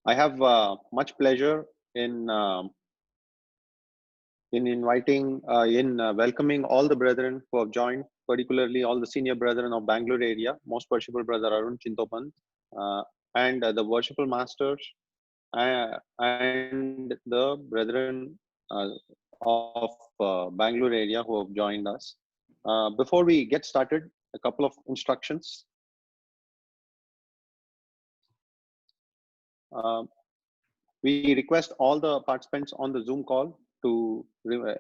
I have much pleasure in welcoming all the brethren who have joined, particularly all the senior brethren of Bangalore area, most worshipful brother Arun Chintopant, and the worshipful masters and the brethren of Bangalore area who have joined us. Before we get started, a couple of instructions. We request all the participants on the Zoom call to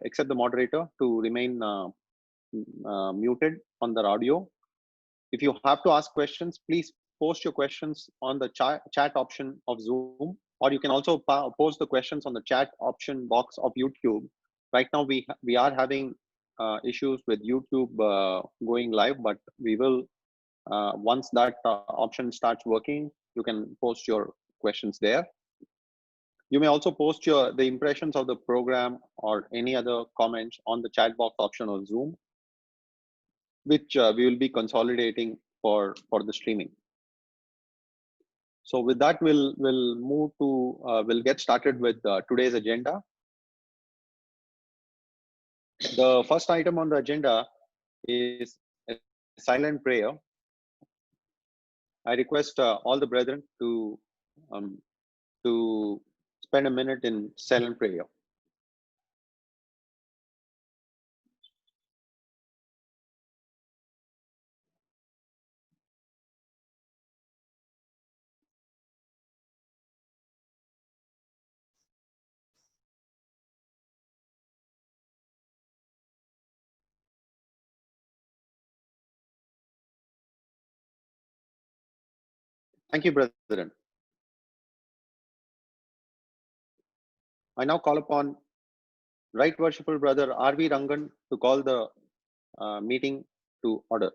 accept the moderator to remain muted on their audio. If you have to ask questions, please post your questions on the chat option of Zoom, or you can also post the questions on the chat option box of YouTube. Right now, we are having issues with YouTube going live, but we will, once that option starts working, you can post your questions there. You may also post the impressions of the program or any other comments on the chat box option of Zoom, which we will be consolidating for the streaming. So with that, we'll move to we'll get started with today's agenda. The first item on the agenda is a silent prayer. I request all the brethren to spend a minute in silent prayer. Thank you, brethren. I now call upon Right Worshipful Brother R.V. Rangan to call the meeting to order.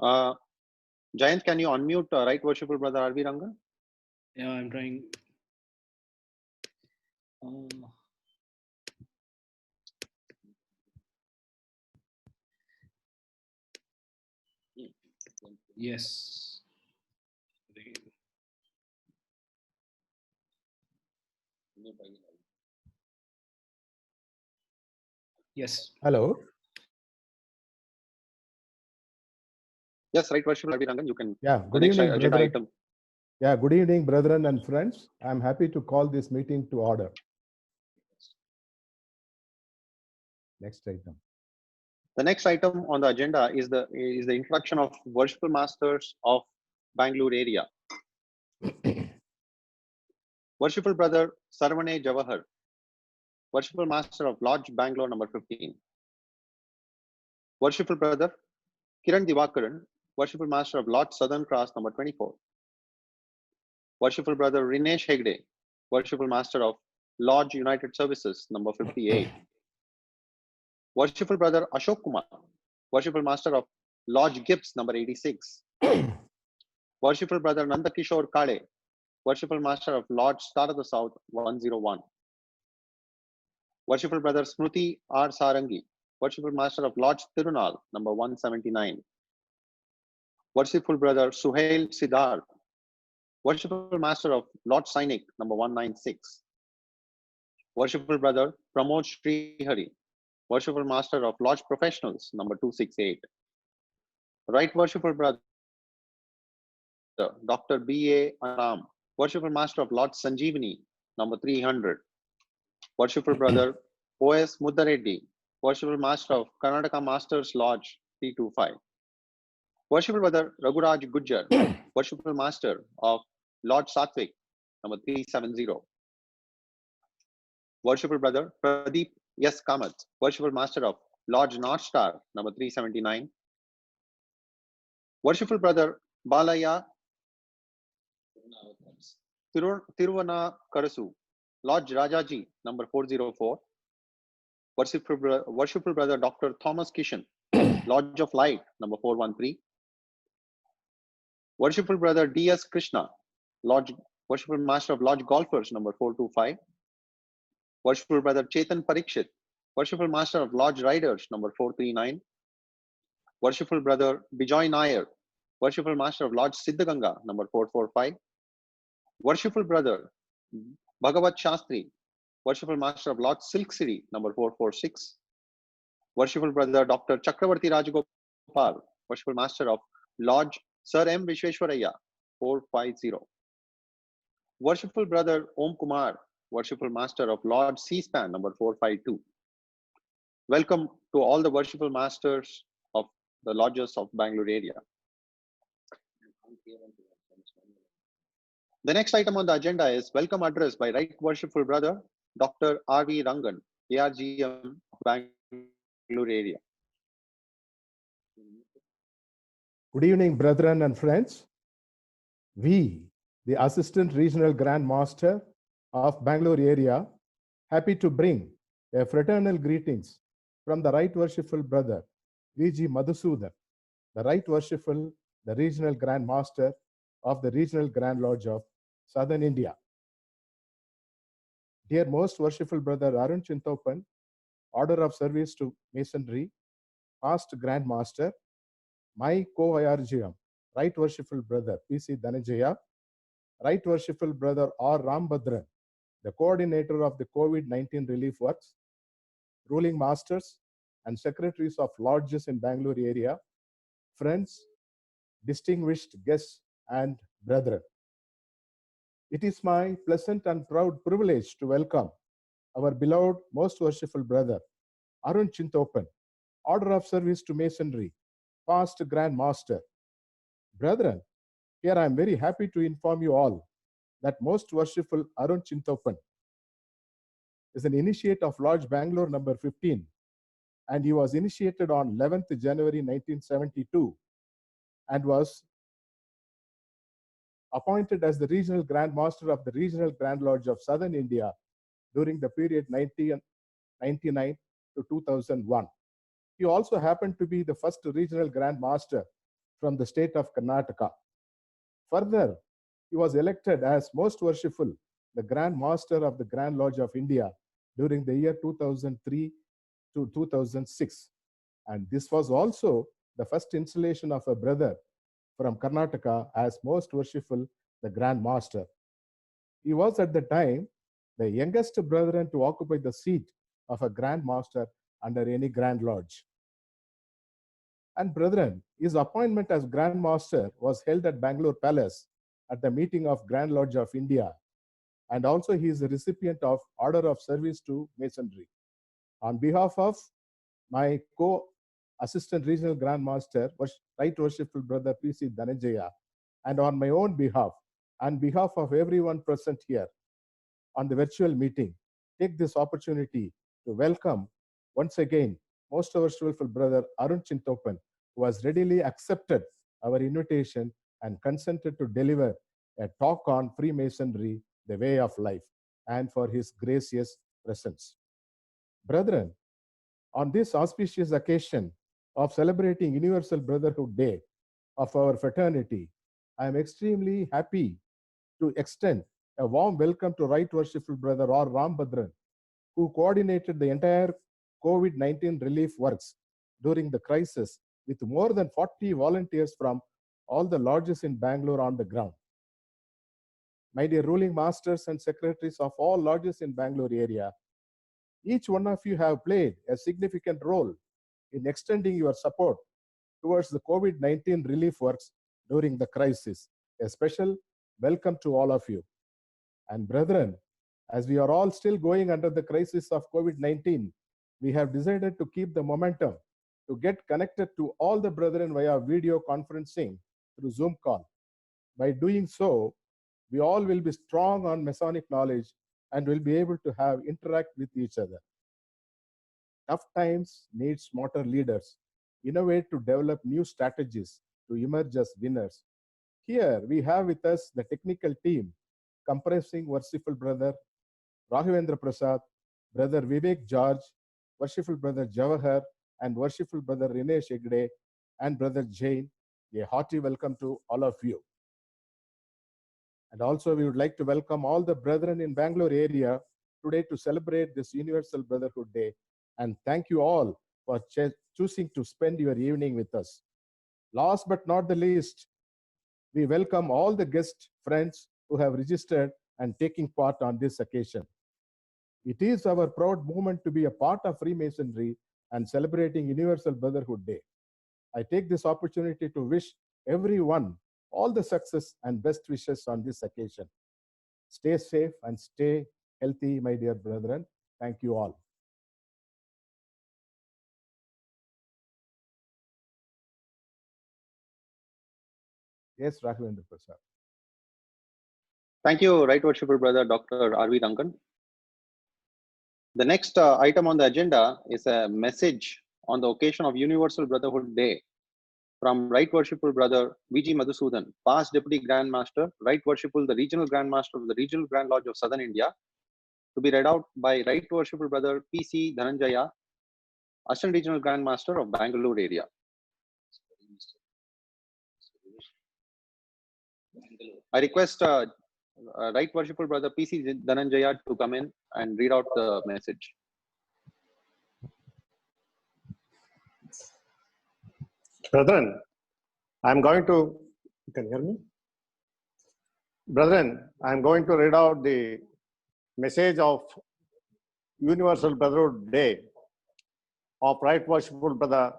Jayant, can you unmute Right Worshipful Brother R.V. Rangan? Yeah, I'm trying. Yes. Yes. Hello. Yes, Right Worshipful R.V. Rangan, you can. Yeah, good evening, brethren. Item. Yeah, good evening, brethren and friends. I'm happy to call this meeting to order. Next item. The next item on the agenda is the introduction of worshipful masters of Bangalore area. Worshipful Brother Sarvane Jawahar, worshipful master of Lodge Bangalore number 15. Worshipful Brother Kiran Divakaran, worshipful master of Lodge Southern Cross number 24. Worshipful Brother Rinesh Hegde, worshipful master of Lodge United Services number 58. Worshipful Brother Ashok Kumar, worshipful master of Lodge Gibbs number 86. Worshipful Brother Nandakishore Kale, worshipful master of Lodge Star of the South 101. Worshipful Brother Smruti R. Sarangi, worshipful master of Lodge Tirunal number 179. Worshipful Brother Suhail Siddharth, worshipful master of Lodge Sainik number 196. Worshipful Brother Pramod Srihari, worshipful master of Lodge Professionals number 268. Right Worshipful Brother Dr. B.A. Anam, worshipful master of Lodge Sanjeevani number 300. Worshipful Brother O.S. Mudareddy, worshipful master of Karnataka Masters Lodge 325. Worshipful Brother Raghuraj Gujjar, worshipful master of Lodge Satvik number 370. Worshipful Brother Pradeep S. Kamath, worshipful master of Lodge North Star number 379. Worshipful Brother Balaya Tiruvana Karasu, Lodge Rajaji number 404. Worshipful Brother Dr. Thomas Kishan, Lodge of Light number 413. Worshipful Brother D.S. Krishna, worshipful master of Lodge Golfers number 425. Worshipful Brother Chetan Parikshit, worshipful master of Lodge Riders number 439. Worshipful Brother Bijoy Nair, Worshipful Master of Lord Siddhaganga, number 445. Worshipful Brother Bhagavat Shastri, Worshipful Master of Lord Silk City, number 446. Worshipful Brother Dr. Chakravarti Rajagopal, Worshipful Master of Lodge Sir M. Vishweshwaraya, 450. Worshipful Brother Om Kumar, Worshipful Master of Lord C-SPAN, number 452. Welcome to all the Worshipful Masters of the Lodges of Bangalore area. The next item on the agenda is welcome address by Right Worshipful Brother Dr. R.V. Rangan, ARGM of Bangalore area. Good evening, brethren and friends. We, the Assistant Regional Grand Master of Bangalore area, happy to bring a fraternal greetings from the Right Worshipful Brother V.G. Madhusudan, the Right Worshipful, the Regional Grand Master of the Regional Grand Lodge of Southern India. Dear Most Worshipful Brother Arun Chintopan, Order of Service to Masonry, Past Grand Master, my co-IRGM, Right Worshipful Brother P.C. Dhananjaya, Right Worshipful Brother R. Rambhadran, the coordinator of the COVID-19 relief works, ruling masters and secretaries of lodges in Bangalore area, friends, distinguished guests, and brethren. It is my pleasant and proud privilege to welcome our beloved, most worshipful brother, Arun Chintopan, Order of Service to Masonry, Past Grand Master. Brethren, here I am very happy to inform you all that most worshipful Arun Chintopan is an initiate of Lodge Bangalore number 15, and he was initiated on 11th January 1972 and was appointed as the Regional Grand Master of the Regional Grand Lodge of Southern India during the period 1999 to 2001. He also happened to be the first Regional Grand Master from the state of Karnataka. Further, he was elected as Most Worshipful, the Grand Master of the Grand Lodge of India during the year 2003 to 2006. And this was also the first installation of a brother from Karnataka as Most Worshipful, the Grand Master. He was at the time the youngest brethren to occupy the seat of a Grand Master under any Grand Lodge. And brethren, his appointment as Grand Master was held at Bangalore Palace at the meeting of Grand Lodge of India. And also he is the recipient of Order of Service to Masonry. On behalf of my co-assistant regional Grand Master, Right Worshipful Brother P.C. Dhananjaya, and on my own behalf, on behalf of everyone present here on the virtual meeting, take this opportunity to welcome once again Most Worshipful Brother Arun Chintopan, who has readily accepted our invitation and consented to deliver a talk on Freemasonry, the way of life, and for his gracious presence. Brethren, on this auspicious occasion of celebrating Universal Brotherhood Day of our fraternity, I am extremely happy to extend a warm welcome to Right Worshipful Brother R. Rambhadran, who coordinated the entire COVID-19 relief works during the crisis with more than 40 volunteers from all the lodges in Bangalore on the ground. My dear ruling masters and secretaries of all lodges in Bangalore area, each one of you have played a significant role in extending your support towards the COVID-19 relief works during the crisis. A special welcome to all of you. And brethren, as we are all still going under the crisis of COVID-19, we have decided to keep the momentum to get connected to all the brethren via video conferencing through Zoom call. By doing so, we all will be strong on Masonic knowledge and will be able to interact with each other. Tough times need smarter leaders, innovate to develop new strategies to emerge as winners. Here we have with us the technical team comprising Worshipful Brother Raghavendra Prasad, Brother Vivek George, Worshipful Brother Jawahar, and Worshipful Brother Rinesh Egde, and Brother Jain. A hearty welcome to all of you. And also we would like to welcome all the brethren in Bangalore area today to celebrate this Universal Brotherhood Day. And thank you all for choosing to spend your evening with us. Last but not the least, we welcome all the guest friends who have registered and taking part on this occasion. It is our proud moment to be a part of Freemasonry and celebrating Universal Brotherhood Day. I take this opportunity to wish everyone all the success and best wishes on this occasion. Stay safe and stay healthy, my dear brethren. Thank you all. Yes, Raghavendra Prasad. Thank you, Right Worshipful Brother Dr. R.V. Rangan. The next item on the agenda is a message on the occasion of Universal Brotherhood Day from Right Worshipful Brother V.G. Madhusudan, past Deputy Grand Master, Right Worshipful, the Regional Grand Master of the Regional Grand Lodge of Southern India, to be read out by Right Worshipful Brother P.C. Dhananjaya, Assistant Regional Grand Master of Bangalore area. I request Right Worshipful Brother P.C. Dhananjaya to come in and read out the message. Brethren, I'm going to, you can hear me? Brethren, I'm going to read out the message of Universal Brotherhood Day of Right Worshipful Brother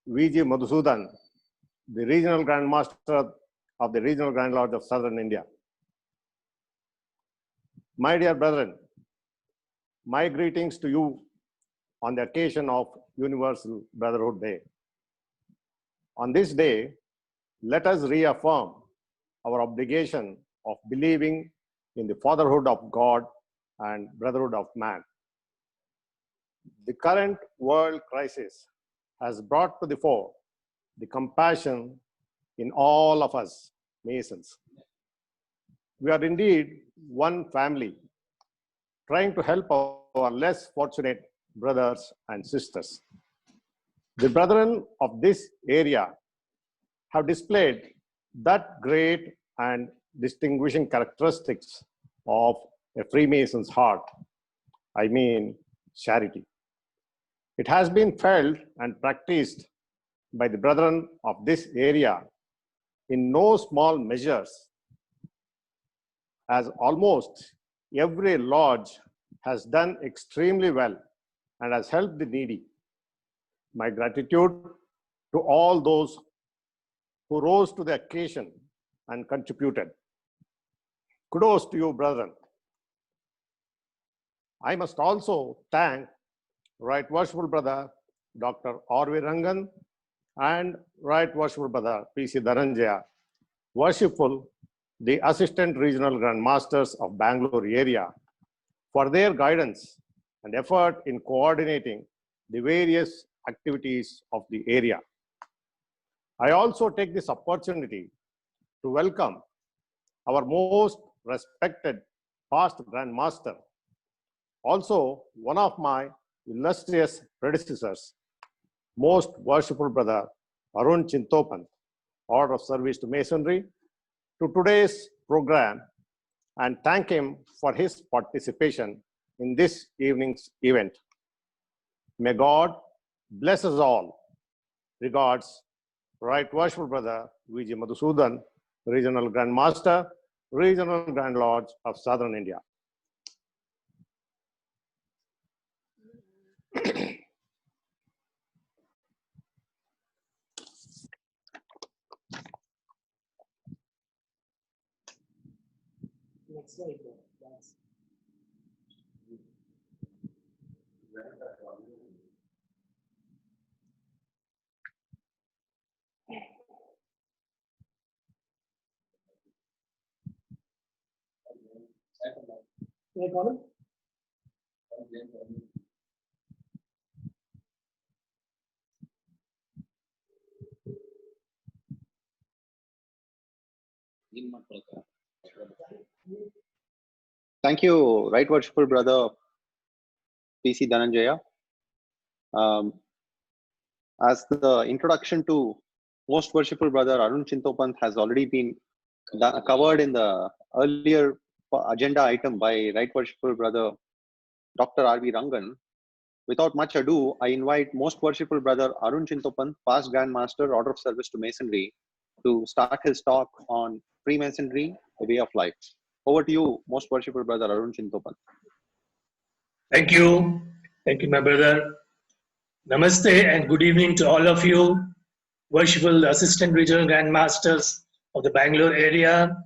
V.G. Madhusudan, the Regional Grand Master of the Regional Grand Lodge of Southern India. My dear brethren, my greetings to you on the occasion of Universal Brotherhood Day. On this day, let us reaffirm our obligation of believing in the fatherhood of God and brotherhood of man. The current world crisis has brought to the fore the compassion in all of us Masons. We are indeed one family, trying to help our less fortunate brothers and sisters. The brethren of this area have displayed that great and distinguishing characteristics of a Freemason's heart, I mean charity. It has been felt and practiced by the brethren of this area in no small measures, as almost every lodge has done extremely well and has helped the needy. My gratitude to all those who rose to the occasion and contributed. Kudos to you, brethren. I must also thank Right Worshipful Brother Dr. R.V. Rangan and Right Worshipful Brother P.C. Dhananjaya, Worshipful, the Assistant Regional Grand Masters of Bangalore area, for their guidance and effort in coordinating the various activities of the area. I also take this opportunity to welcome our most respected past Grand Master, also one of my illustrious predecessors, Most Worshipful Brother Arun Chintopant, Order of Service to Masonry, to today's program and thank him for his participation in this evening's event. May God bless us all. Regards, Right Worshipful Brother V.G. Madhusudan, Regional Grand Master, Regional Grand Lodge of Southern India. Next slide, thanks. Can I call him? Thank you, Right Worshipful Brother P.C. Dhananjaya. As the introduction to Most Worshipful Brother Arun Chintopant has already been covered in the earlier agenda item by Right Worshipful Brother Dr. R.V. Rangan, without much ado, I invite most worshipful brother Arun Chintopan, past Grand Master, Order of Service to Masonry, to start his talk on Freemasonry, a way of life. Over to you, most worshipful brother Arun Chintopan. Thank you. Thank you, my brother. Namaste and good evening to all of you, worshipful Assistant Regional Grand Masters of the Bangalore area,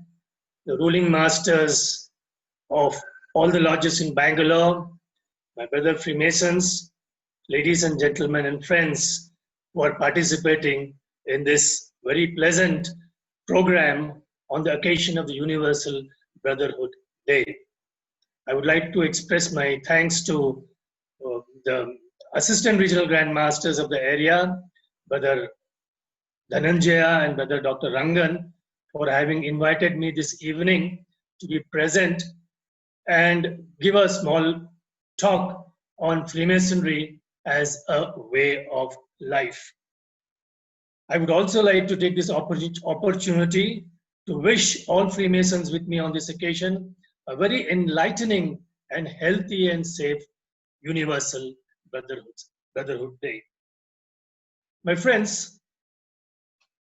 the ruling masters of all the lodges in Bangalore, my brother Freemasons, ladies and gentlemen and friends who are participating in this very pleasant program on the occasion of the Universal Brotherhood Day. I would like to express my thanks to the Assistant Regional Grand Masters of the area, Brother Dhananjaya and Brother Dr. Rangan, for having invited me this evening to be present and give a small talk on Freemasonry as a way of life. I would also like to take this opportunity to wish all Freemasons with me on this occasion a very enlightening and healthy and safe Universal Brotherhood Day. My friends,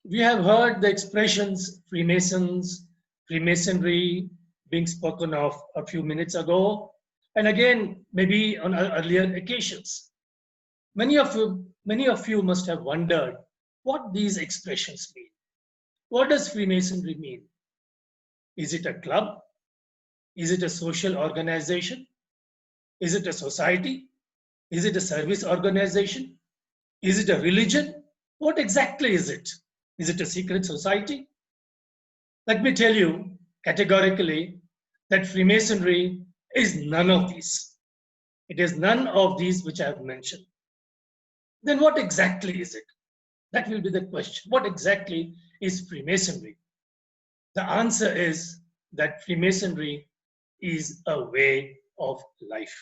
we have heard the expressions Freemasons, Freemasonry being spoken of a few minutes ago, and again, maybe on earlier occasions. Many of you must have wondered what these expressions mean. What does Freemasonry mean? Is it a club? Is it a social organization? Is it a society? Is it a service organization? Is it a religion? What exactly is it? Is it a secret society? Let me tell you categorically that Freemasonry is none of these. It is none of these which I have mentioned. Then what exactly is it? That will be the question. What exactly is Freemasonry? The answer is that Freemasonry is a way of life.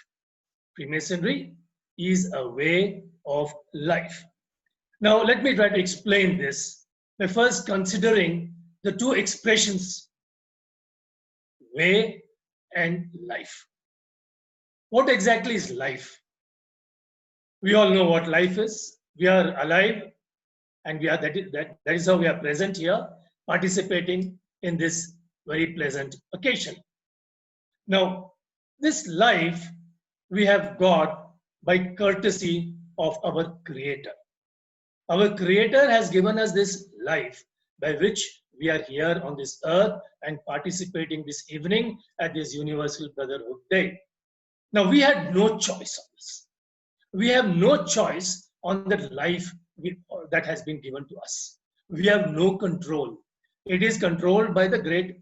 Freemasonry is a way of life. Now, let me try to explain this by first considering the two expressions, way and life. What exactly is life? We all know what life is. We are alive, and that is how we are present here, participating in this very pleasant occasion. Now, this life we have got by courtesy of our Creator. Our Creator has given us this life by which we are here on this earth and participating this evening at this Universal Brotherhood Day. Now, we had no choice on this. We have no choice on the life that has been given to us. We have no control. It is controlled by the great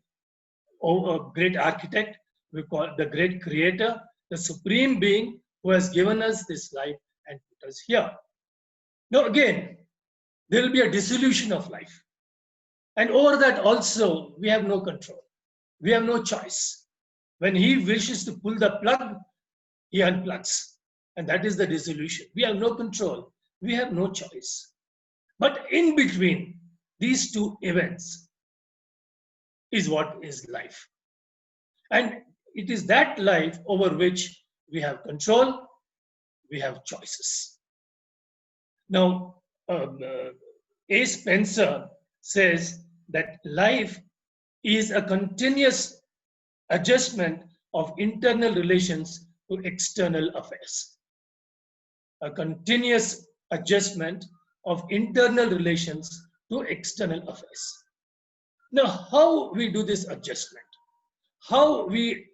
architect, we call the great Creator, the supreme being who has given us this life and put us here. Now again, there will be a dissolution of life. And over that also, we have no control. We have no choice. When he wishes to pull the plug, he unplugs. And that is the dissolution. We have no control. We have no choice. But in between these two events is what is life. And it is that life over which we have control, we have choices. Now, A. Spencer says that life is a continuous adjustment of internal relations to external affairs. A continuous adjustment of internal relations to external affairs. Now, how we do this adjustment? How we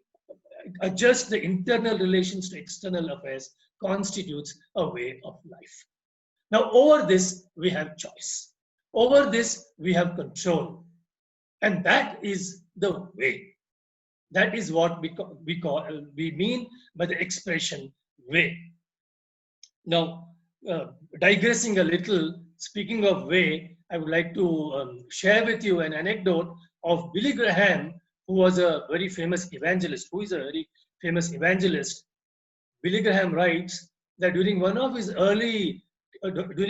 adjust the internal relations to external affairs constitutes a way of life. Now, over this, we have choice. Over this, we have control. And that is the way. That is what we mean by the expression way. Now, digressing a little, speaking of way, I would like to share with you an anecdote of Billy Graham, who was a very famous evangelist, Billy Graham writes that during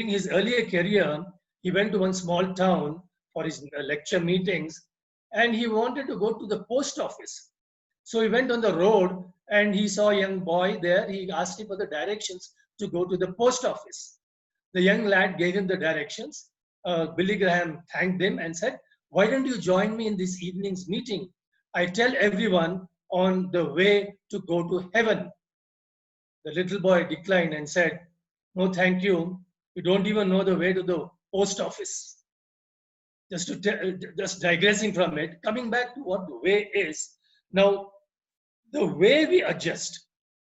his earlier career, he went to one small town for his lecture meetings, and he wanted to go to the post office. So he went on the road and he saw a young boy there. He asked him for the directions to go to the post office. The young lad gave him the directions. Billy Graham thanked him and said, "Why don't you join me in this evening's meeting? I tell everyone on the way to go to heaven." The little boy declined and said, "No, thank you. You don't even know the way to the post office." Just digressing from it, coming back to what the way is. Now, the way we adjust,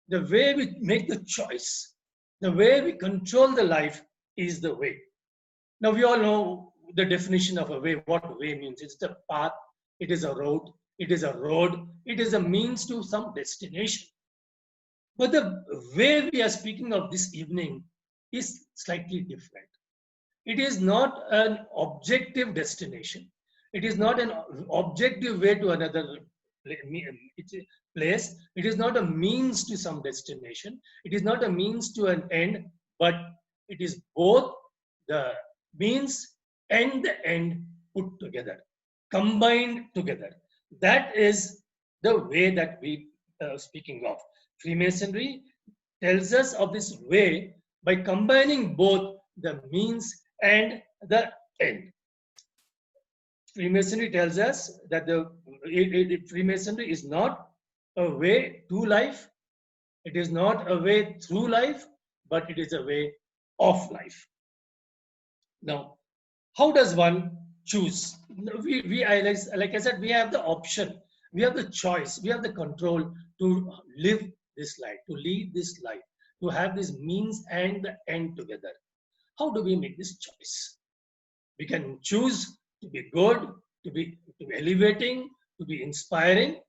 the way we make the choice, the way we control the life is the way. Now, we all know the definition of a way, what way means. It's the path, it is a road, it is a road, it is a means to some destination. But the way we are speaking of this evening is slightly different. It is not an objective destination. It is not an objective way to another place. It is not a means to some destination. It is not a means to an end, but it is both the means and the end put together, combined together. That is the way that we are speaking of. Freemasonry tells us of this way by combining both the means and the end. Freemasonry tells us that Freemasonry is not a way to life, it is not a way through life, but it is a way of life. Now, how does one choose? Like I said, we have the option, we have the choice, we have the control to live this life, to lead this life, to have this means and the end together. How do we make this choice? We can choose to be good, to be elevating, to be inspiring.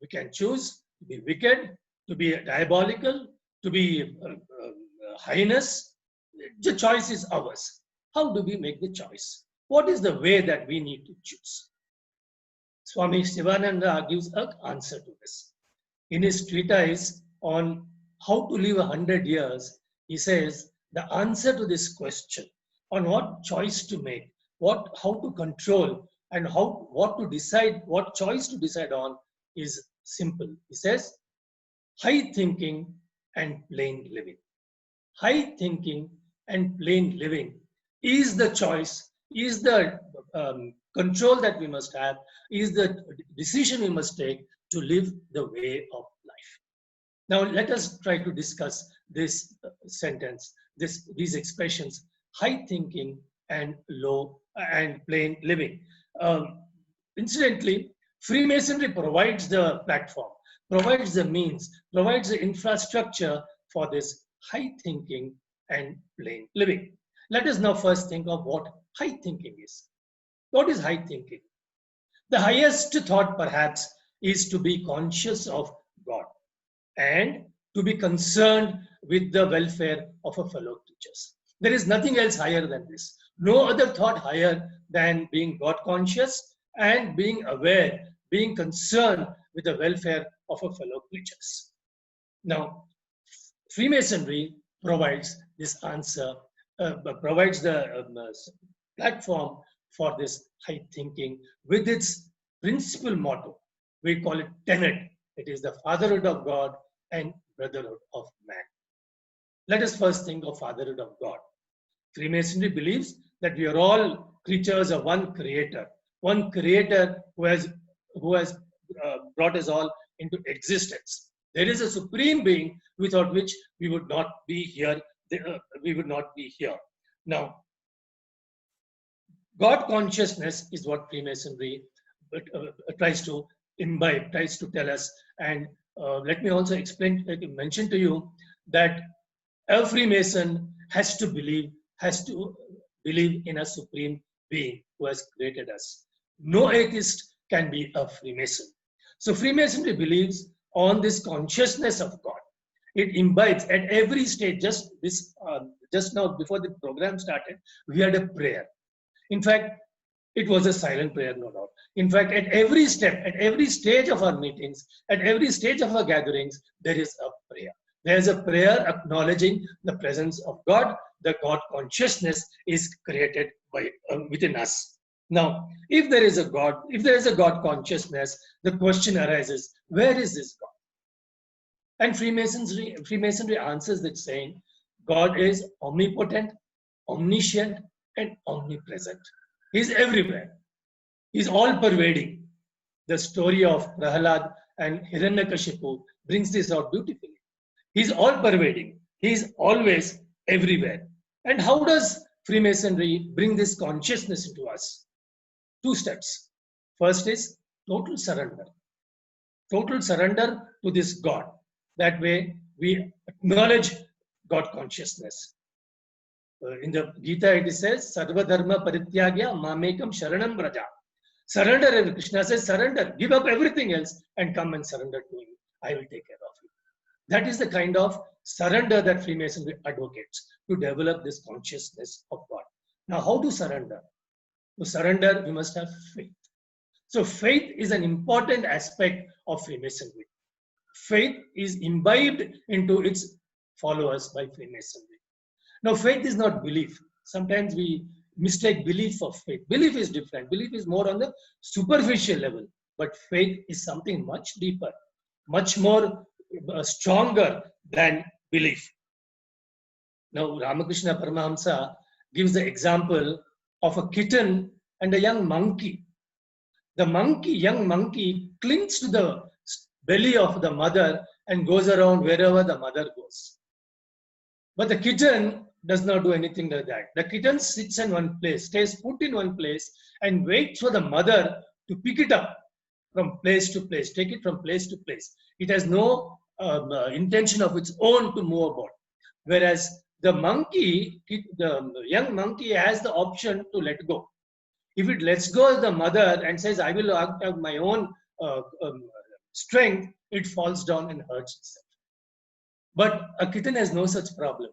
We can choose to be wicked, to be diabolical, to be heinous. The choice is ours. How do we make the choice? What is the way that we need to choose? Swami Sivananda gives an answer to this. In his treatise on how to live 100 years, he says the answer to this question on what choice to make, how to control, and what to decide, what choice to decide on is simple. He says, high thinking and plain living. High thinking and plain living is the choice, is the control that we must have, is the decision we must take to live the way of life. Now, let us try to discuss this sentence, these expressions, high thinking and low and plain living. Incidentally, Freemasonry provides the platform, provides the means, provides the infrastructure for this high thinking and plain living. Let us now first think of what high thinking is. What is high thinking? The highest thought, perhaps, is to be conscious of God and to be concerned with the welfare of a fellow creatures. There is nothing else higher than this. No other thought higher than being God conscious and being aware, being concerned with the welfare of a fellow creatures. Now, Freemasonry provides this answer, provides the platform for this high thinking with its principal motto. We call it tenet. It is the fatherhood of God and brotherhood of man. Let us first think of fatherhood of God. Freemasonry believes that we are all creatures of one creator who has brought us all into existence. There is a supreme being without which we would not be here. Now, God consciousness is what Freemasonry tries to imbibe, tries to tell us. And let me also mention to you that a Freemason has to believe in a supreme being who has created us. No atheist can be a Freemason. So Freemasonry believes on this consciousness of God. It imbibes at every stage. Just now before the program started, we had a prayer. In fact, it was a silent prayer, no doubt. In fact, at every step, at every stage of our meetings, at every stage of our gatherings, there is a prayer. There is a prayer acknowledging the presence of God. The God consciousness is created within us. Now, if there is a God consciousness, the question arises, where is this God? And Freemasonry answers that saying, God is omnipotent, omniscient, and omnipresent. He's everywhere. He's all pervading. The story of Prahalad and Hiranyakashipu brings this out beautifully. He's all pervading. He's always everywhere. And how does Freemasonry bring this consciousness into us? 2 steps. First is total surrender. Total surrender to this God. That way we acknowledge God consciousness. In the Gita it says, Sarva Dharma Parityagya Mamekam Sharanam Braja. Surrender, Krishna says, surrender, give up everything else and come and surrender to me. I will take care of you. That is the kind of surrender that Freemasonry advocates, to develop this consciousness of God. Now, how to surrender? To surrender, we must have faith. So faith is an important aspect of Freemasonry. Faith is imbibed into its followers by Freemasonry. Now, faith is not belief. Sometimes we mistake belief for faith. Belief is different. Belief is more on the superficial level. But faith is something much deeper, much more stronger than belief. Now, Ramakrishna Paramahamsa gives the example of a kitten and a young monkey. The young monkey clings to the belly of the mother and goes around wherever the mother goes. But the kitten does not do anything like that. The kitten sits in one place, stays put in one place, and waits for the mother to pick it up from place to place, take it from place to place. It has no intention of its own to move about. Whereas the young monkey has the option to let go. If it lets go of the mother and says, I will act out my own strength, it falls down and hurts itself. But a kitten has no such problem,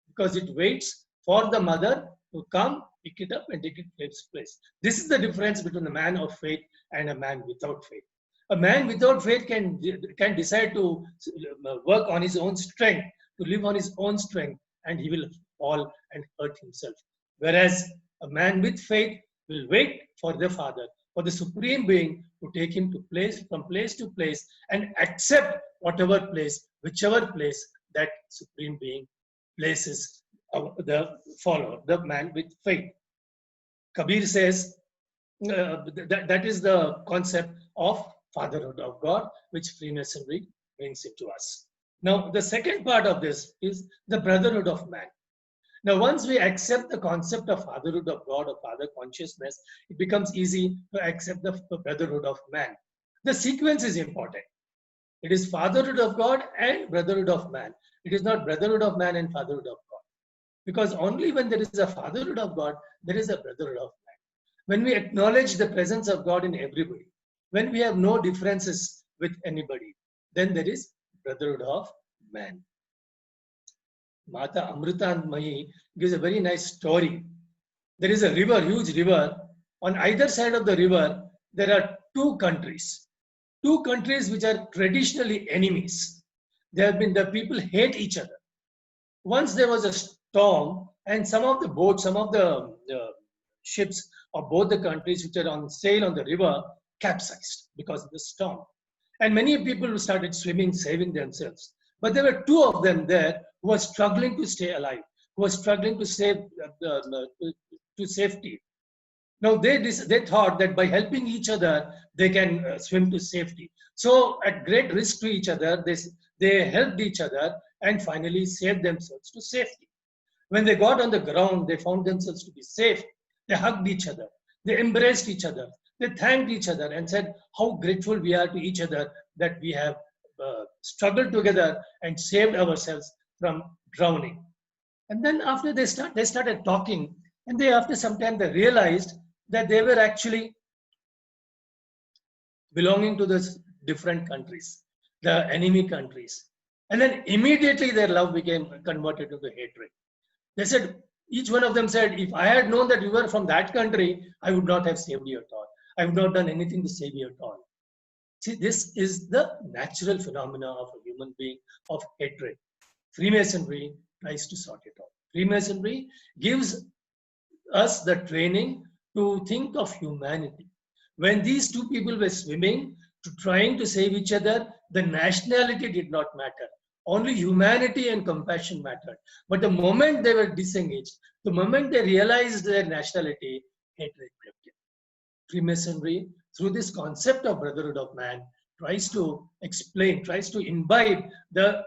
because it waits for the mother to come, pick it up and take it to its place. This is the difference between a man of faith and a man without faith. A man without faith can decide to work on his own strength, to live on his own strength, and he will fall and hurt himself. Whereas a man with faith will wait for the Father, for the Supreme Being, to take him to from place to place, and accept whatever place, whichever place that Supreme Being places the follower, the man with faith. Kabir says that is the concept of fatherhood of God, which Freemasonry brings it to us. Now, the second part of this is the brotherhood of man. Now, once we accept the concept of fatherhood of God or father consciousness, it becomes easy to accept the brotherhood of man. The sequence is important. It is fatherhood of God and brotherhood of man. It is not brotherhood of man and fatherhood of God. Because only when there is a fatherhood of God, there is a brotherhood of man. When we acknowledge the presence of God in everybody, when we have no differences with anybody, then there is brotherhood of man. Mata Amritanmayi gives a very nice story. There is a river, huge river. On either side of the river, there are 2 countries. 2 countries which are traditionally enemies. The people hate each other. Once there was a storm, and some of the boats, some of the ships of both the countries which are on sail on the river capsized because of the storm. And many people started swimming, saving themselves. But there were 2 of them there who were struggling to stay alive, who were struggling to save to safety. Now they thought that by helping each other, they can swim to safety. So at great risk to each other, they helped each other and finally saved themselves to safety. When they got on the ground, they found themselves to be safe. They hugged each other. They embraced each other. They thanked each other and said how grateful we are to each other that we have struggled together and saved ourselves from drowning. And then after they started talking, and after some time they realized that they were actually belonging to the different countries, the enemy countries. And then immediately their love became converted into hatred. They said, each one of them said, if I had known that you were from that country, I would not have saved you at all. I would not have done anything to save you at all. See, this is the natural phenomena of a human being, of hatred. Freemasonry tries to sort it out. Freemasonry gives us the training to think of humanity. When these 2 people were swimming, trying to save each other, the nationality did not matter. only humanity and compassion mattered. But the moment they were disengaged, the moment they realized their nationality, hatred crept in. Freemasonry, through this concept of brotherhood of man, tries to explain, tries to imbibe the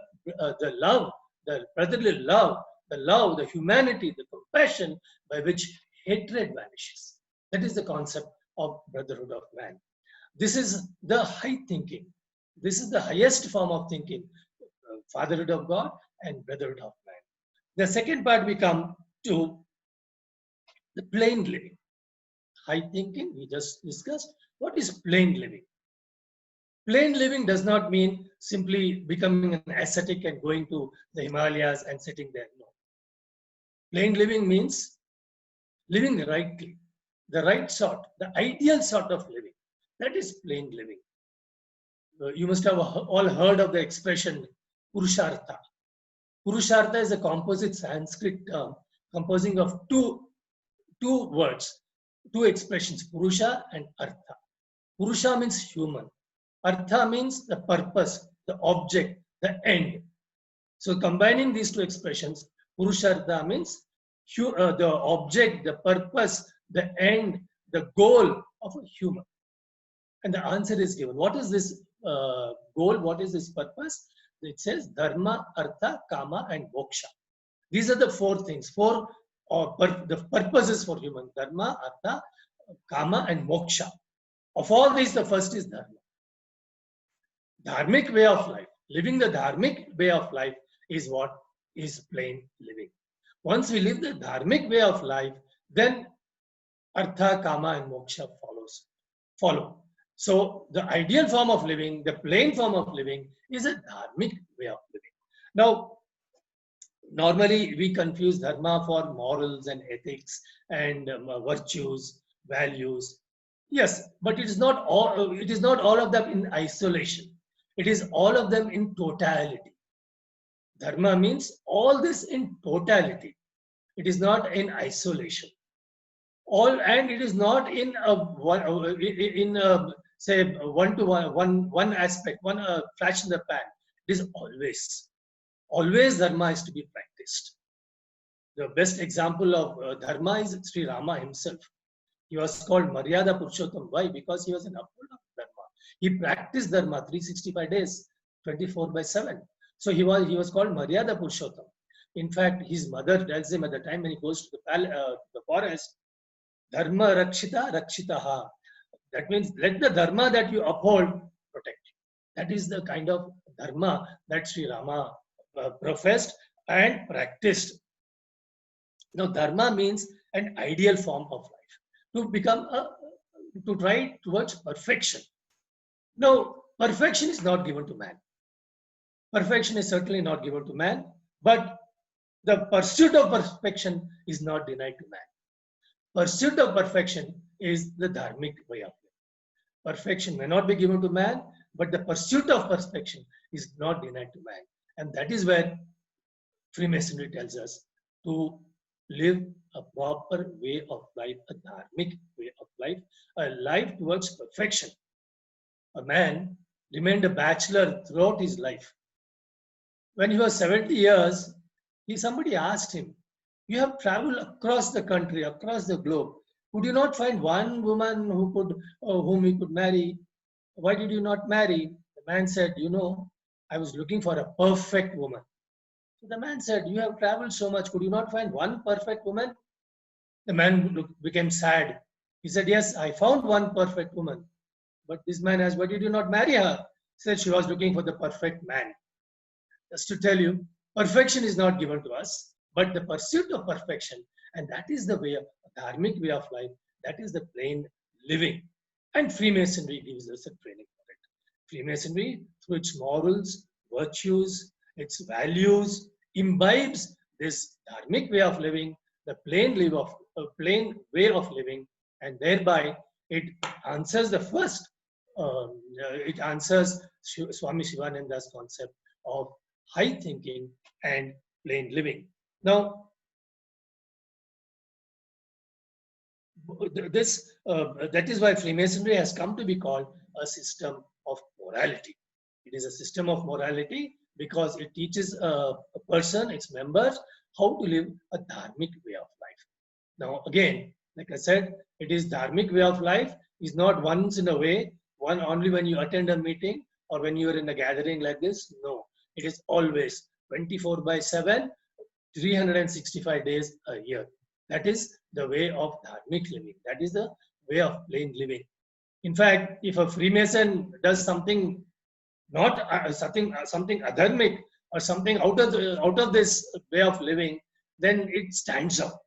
love, the brotherly love, the humanity, the compassion by which hatred vanishes. That is the concept of brotherhood of man. This is the high thinking. This is the highest form of thinking, fatherhood of God and brotherhood of man. The second part we come to the plain living. High thinking, we just discussed. What is plain living? Plain living does not mean simply becoming an ascetic and going to the Himalayas and sitting there. No. Plain living means living rightly, the right sort, the ideal sort of living. That is plain living. You must have all heard of the expression Purushartha. Purushartha is a composite Sanskrit term composing of two words, two expressions, Purusha and Artha. Purusha means human. Artha means the purpose, the object, the end. So combining these two expressions, Purushartha means the object, the purpose, the end, the goal of a human. And the answer is given. What is this goal? What is this purpose? It says Dharma, Artha, Kama, and Moksha. These are the four things, the purposes for human. Dharma, Artha, Kama, and Moksha. Of all these, the first is Dharma. Dharmic way of life. Living the dharmic way of life is what is plain living. Once we live the dharmic way of life, then Artha, Kama, and Moksha follow. So the ideal form of living, the plain form of living, is a dharmic way of living. Now, normally we confuse dharma for morals and ethics and virtues, values. Yes, but it is not all of them in isolation. It is all of them in totality. Dharma means all this in totality. It is not in isolation. And it is not in say one aspect, one flash in the pan. It is always dharma is to be practiced. The best example of dharma is Sri Rama himself. He was called Maryada Purushottam. Why? Because he was an upholder of dharma. He practiced dharma 365 days, 24/7. So he was called Maryada Purushottam. In fact, his mother tells him at the time when he goes to the forest, Dharma Rakshita Rakshitaha. That means let the dharma that you uphold protect you. That is the kind of dharma that Sri Rama professed and practiced. Now, dharma means an ideal form of life, to try towards perfection. Now, perfection is not given to man. Perfection is certainly not given to man, but the pursuit of perfection is not denied to man. Pursuit of perfection is the dharmic way of life. Perfection may not be given to man, but the pursuit of perfection is not denied to man. And that is where Freemasonry tells us to live a proper way of life, a dharmic way of life, a life towards perfection. A man remained a bachelor throughout his life. When he was 70 years, somebody asked him, "You have traveled across the country, across the globe. Could you not find one woman whom you could marry? Why did you not marry?" The man said, "I was looking for a perfect woman." So the man said, "You have traveled so much. Could you not find one perfect woman?" The man became sad. He said, "Yes, I found one perfect woman." But this man asked, "Why did you not marry her?" He said, "She was looking for the perfect man." Just to tell you, perfection is not given to us, but the pursuit of perfection, and that is the way of dharmic way of life, that is the plain living. And Freemasonry gives us a training for it. Freemasonry, through its morals, virtues, its values, imbibes this dharmic way of living, the plain way of living, and thereby it answers the first. It answers Swami Shivananda's concept of high thinking and plain living. Now, that is why Freemasonry has come to be called a system of morality. It is a system of morality because it teaches a person, its members, how to live a dharmic way of life. Now, again, like I said, it is dharmic way of life is not once in a way, one only when you attend a meeting or when you are in a gathering like this. No, it is always 24/7, 365 days a year. That is the way of dharmic living. That is the way of plain living. In fact, if a Freemason does something not something adharmic or something out of this way of living, then it stands out.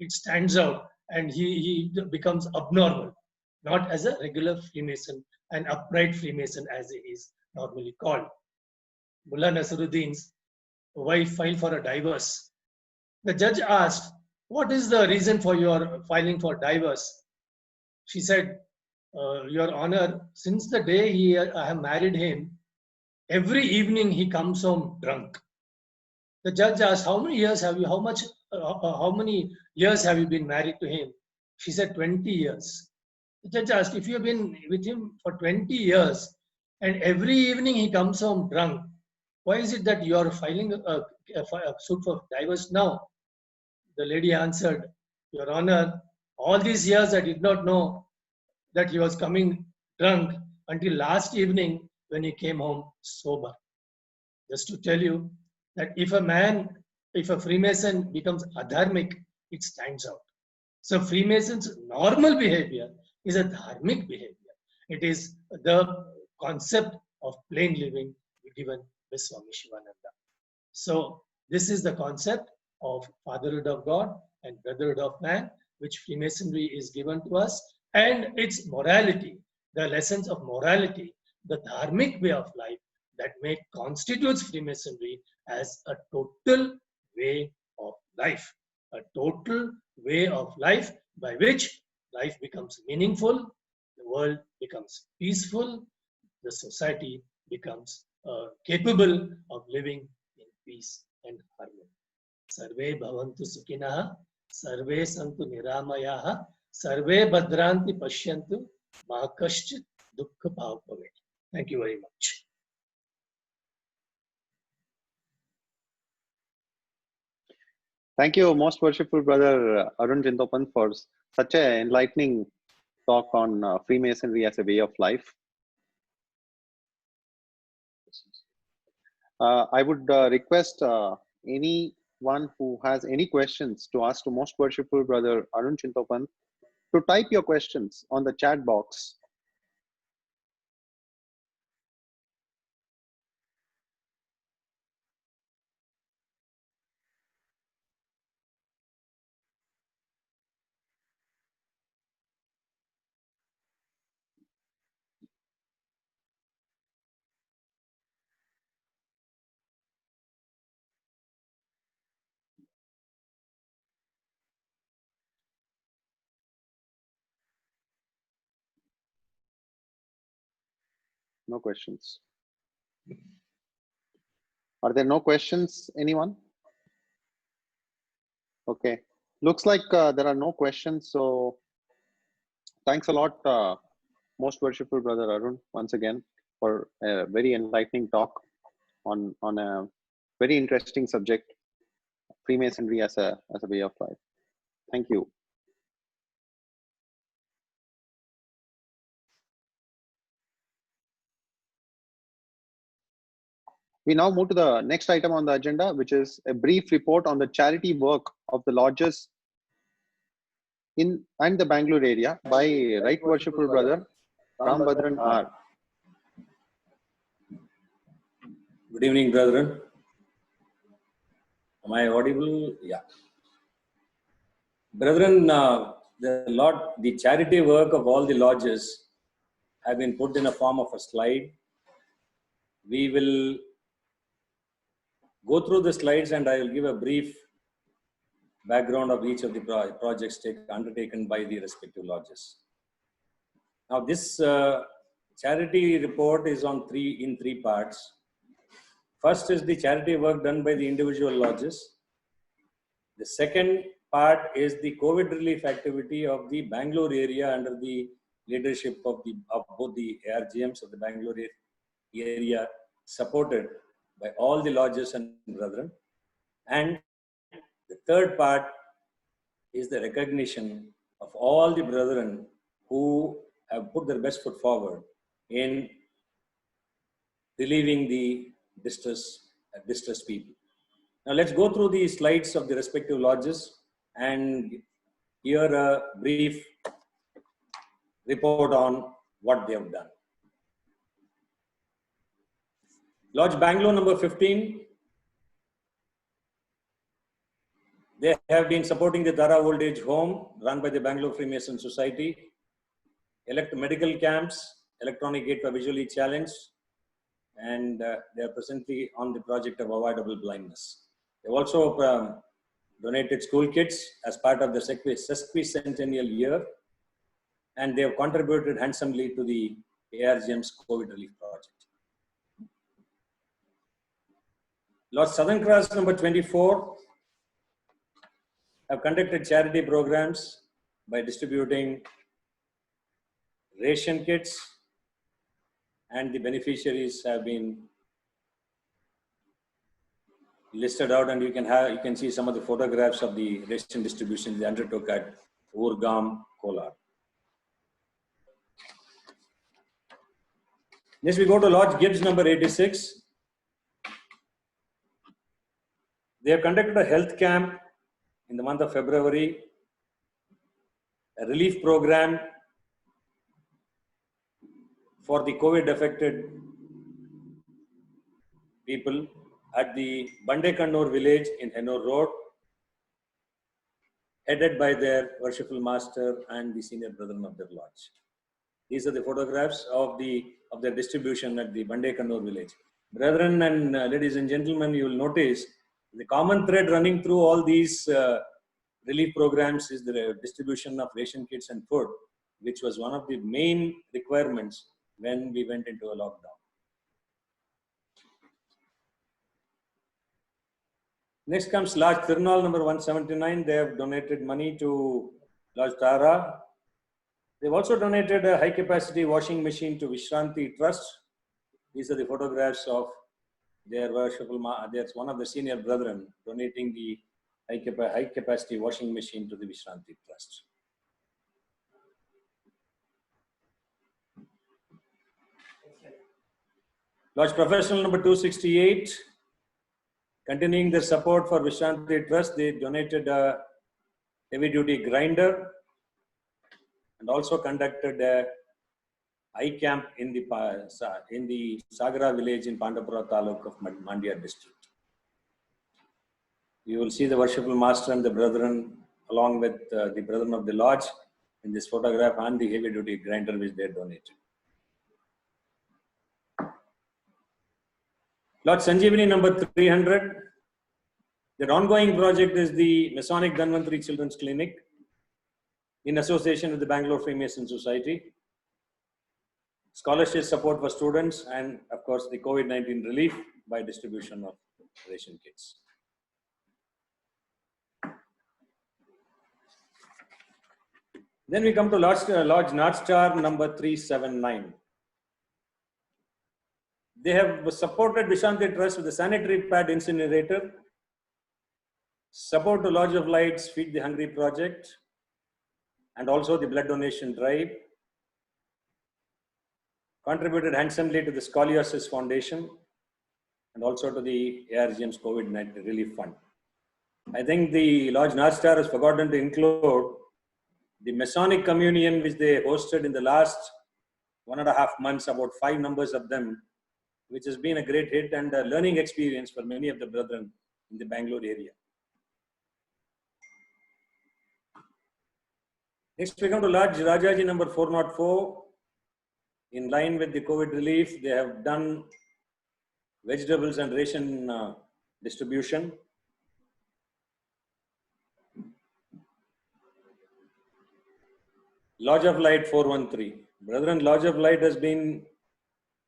It stands out, and he becomes abnormal, not as a regular Freemason, an upright Freemason as he is normally called. Mullah Nasruddin's wife filed for a divorce. The judge asked, "What is the reason for your filing for divorce?" She said, "Your Honor, since the day I have married him, every evening he comes home drunk." The judge asked, "How many years have you? How many years have you been married to him?" She said, 20 years. The judge asked, "If you have been with him for 20 years and every evening he comes home drunk, why is it that you are filing a suit for divorce now?" The lady answered, "Your Honor, all these years I did not know that he was coming drunk until last evening when he came home sober." Just to tell you that if a Freemason becomes adharmic, it stands out. So Freemason's normal behavior is a dharmic behavior. It is the concept of plain living given by Swami Shivananda. So this is the concept of fatherhood of God and brotherhood of man, which Freemasonry is given to us, and its morality, the lessons of morality, the dharmic way of life that constitutes Freemasonry as a total way of life, a total way of life by which life becomes meaningful, the world becomes peaceful, the society becomes capable of living in peace and harmony. Sarve bhavantu sukhinah, sarve santu niramayaha, sarve bhadranti pashyantu, ma kaschit dukkha bhavapave. Thank you very much. Thank you, most worshipful brother Arun Jintopan, for such an enlightening talk on Freemasonry as a way of life. I would request anyone who has any questions to ask to most worshipful brother Arun Jintopan to type your questions on the chat box. No questions. Are there no questions, anyone? Okay. Looks like there are no questions. So thanks a lot, most worshipful brother Arun, once again, for a very enlightening talk on a very interesting subject, Freemasonry as a way of life. Thank you. We now move to the next item on the agenda, which is a brief report on the charity work of the lodges in and the Bangalore area by Right Worshipful Brother Rambhadran R. Good evening, brethren. Am I audible? Yeah. Brethren, the charity work of all the lodges have been put in a form of a slide. We will go through the slides and I will give a brief background of each of the projects undertaken by the respective lodges. Now, this charity report is in three parts. First is the charity work done by the individual lodges. The second part is the COVID relief activity of the Bangalore area under the leadership of both the ARGMs of the Bangalore area supported by all the lodges and brethren. And the third part is the recognition of all the brethren who have put their best foot forward in relieving the distressed people. Now let's go through the slides of the respective lodges and hear a brief report on what they have done. Lodge Bangalore number 15. They have been supporting the Tara Old Age Home run by the Bangalore Freemason Society, medical camps, electronic gate for visually challenged, and they are presently on the project of avoidable blindness. They have also donated school kits as part of the sesquicentennial year, and they have contributed handsomely to the ARGM's COVID relief project. Lodge Southern Cross number 24 have conducted charity programs by distributing ration kits, and the beneficiaries have been listed out, and you can see some of the photographs of the ration distribution they undertook at Urgam, Kolar. Next we go to Lodge Gibbs number 86. They have conducted a health camp in the month of February, a relief program for the COVID affected people at the Bande Kannur village in Hennur Road, headed by their worshipful master and the senior brethren of their lodge. These are the photographs of their distribution at the Bande Kannur village. Brethren and ladies and gentlemen, you will notice the common thread running through all these relief programs is the distribution of ration kits and food, which was one of the main requirements when we went into a lockdown. Next comes Lodge Tirunal number 179. They have donated money to Lodge Tara. They've also donated a high capacity washing machine to Vishranti Trust. These are the photographs of their worshipful, there's one of the senior brethren donating the high capacity washing machine to the Vishranti Trust. Lodge Professional number 268. Continuing their support for Vishranti Trust, they donated a heavy duty grinder and also conducted a eye camp in the Sagara village in Pandapura Taluk of Mandya district. You will see the worshipful master and the brethren along with the brethren of the lodge in this photograph and the heavy duty grinder which they donated. Lodge Sanjeevani number 300. Their ongoing project is the Masonic Dhanvantari Children's Clinic in association with the Bangalore Freemason Society. Scholarship support for students and of course the COVID-19 relief by distribution of ration kits. Then we come to Lodge North Star number 379. They have supported Vishranti Trust with the sanitary pad incinerator, support to Lodge of Lights Feed the Hungry project, and also the blood donation drive. Contributed handsomely to the Scoliosis Foundation and also to the ARGM's COVID-19 relief fund. I think the Lodge North Star has forgotten to include the Masonic Communion which they hosted in the last 1.5 months, about 5 numbers of them, which has been a great hit and a learning experience for many of the brethren in the Bangalore area. Next we come to Lodge Rajaji number 404. In line with the COVID relief, they have done vegetables and ration distribution. Lodge of Light 413. Brethren, Lodge of Light has been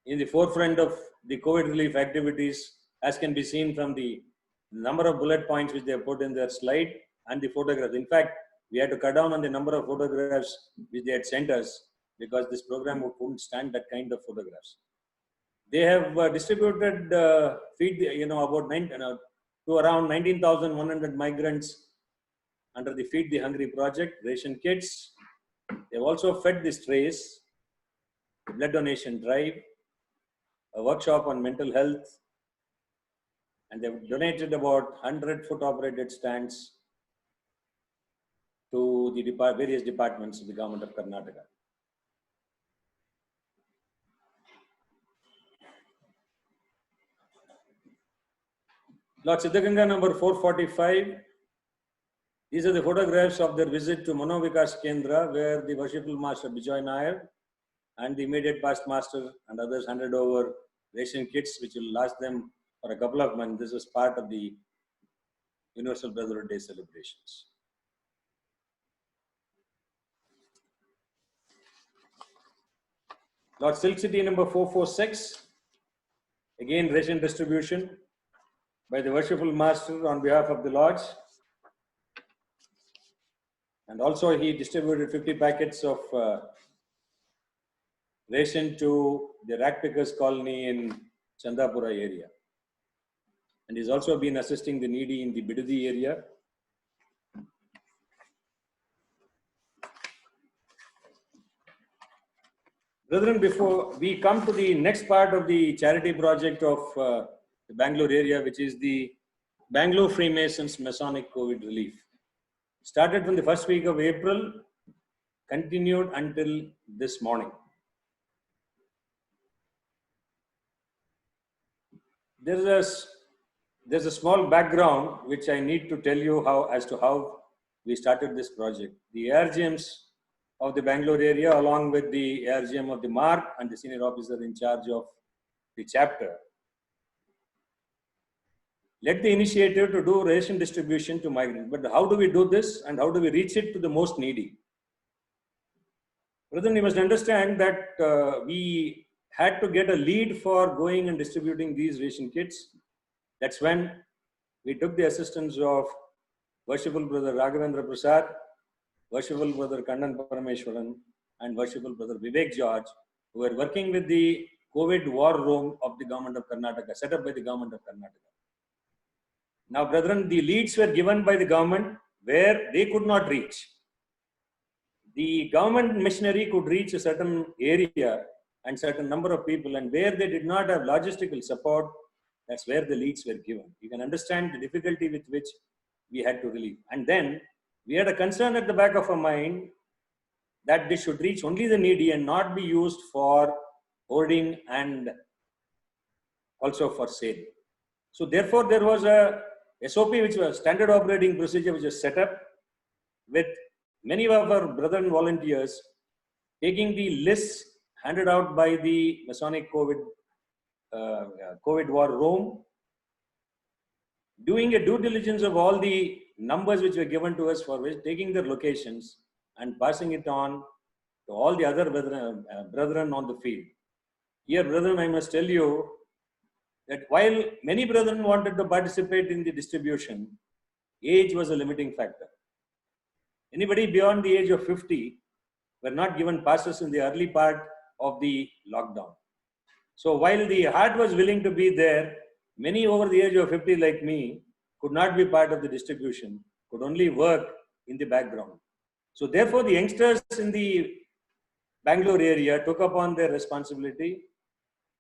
in the forefront of the COVID relief activities, as can be seen from the number of bullet points which they have put in their slide and the photographs. In fact, we had to cut down on the number of photographs which they had sent us because this program wouldn't stand that kind of photographs. They have distributed feed, about to around 19,100 migrants under the Feed the Hungry project, ration kits. They've also fed the strays, the blood donation drive, a workshop on mental health, and they've donated about 100 foot-operated stands to the various departments of the government of Karnataka. Lord Siddhaganga number 445. These are the photographs of their visit to Manovikas Kendra, where the Worshipful Master Bijoy Nair and the immediate past master and others handed over ration kits, which will last them for a couple of months. This was part of the Universal Brotherhood Day celebrations. Lord Silk City number 446. Again, ration distribution by the Worshipful Master on behalf of the Lodge. And also he distributed 50 packets of ration to the rag pickers colony in Chandapura area. And he's also been assisting the needy in the Bidudi area. Brethren, before we come to the next part of the charity project of the Bangalore area, which is the Bangalore Freemasons Masonic COVID Relief. Started from the first week of April, continued until this morning. There's a small background which I need to tell you as to how we started this project. The ARGMs of the Bangalore area, along with the ARGM of the MARC and the senior officer in charge of the chapter, led the initiative to do ration distribution to migrants. But how do we do this and how do we reach it to the most needy? Brethren, you must understand that we had to get a lead for going and distributing these ration kits. That's when we took the assistance of Worshipful Brother Raghavendra Prasad, Worshipful Brother Kannan Parameshwaran, and Worshipful Brother Vivek George, who were working with the COVID war room of the government of Karnataka, set up by the government of Karnataka. Now, brethren, the leads were given by the government where they could not reach. The government missionary could reach a certain area and certain number of people, and where they did not have logistical support, that's where the leads were given. You can understand the difficulty with which we had to relieve. And then we had a concern at the back of our mind that this should reach only the needy and not be used for hoarding and also for sale. So therefore, there was a SOP, which was standard operating procedure, which was set up with many of our brethren volunteers taking the lists handed out by the Masonic COVID war room, doing a due diligence of all the numbers which were given to us for which, taking their locations and passing it on to all the other brethren on the field. Here, brethren, I must tell you that while many brethren wanted to participate in the distribution, age was a limiting factor. Anybody beyond the age of 50 were not given passes in the early part of the lockdown. So while the heart was willing to be there, many over the age of 50 like me could not be part of the distribution, could only work in the background. So therefore, the youngsters in the Bangalore area took upon their responsibility,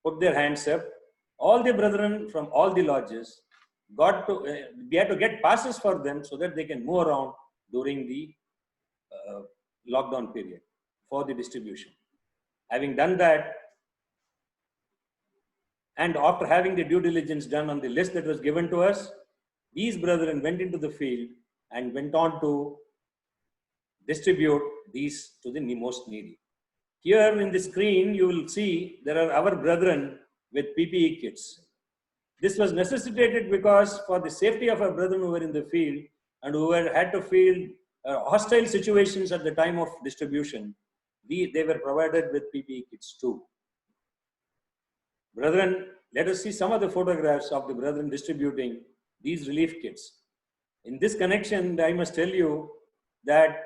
put their hands up. All the brethren from all the lodges we had to get passes for them so that they can move around during the lockdown period for the distribution. Having done that, and after having the due diligence done on the list that was given to us, these brethren went into the field and went on to distribute these to the most needy. Here in the screen, you will see there are our brethren with PPE kits. This was necessitated because for the safety of our brethren who were in the field and who had to field hostile situations at the time of distribution, they were provided with PPE kits too. Brethren, let us see some of the photographs of the brethren distributing these relief kits. In this connection, I must tell you that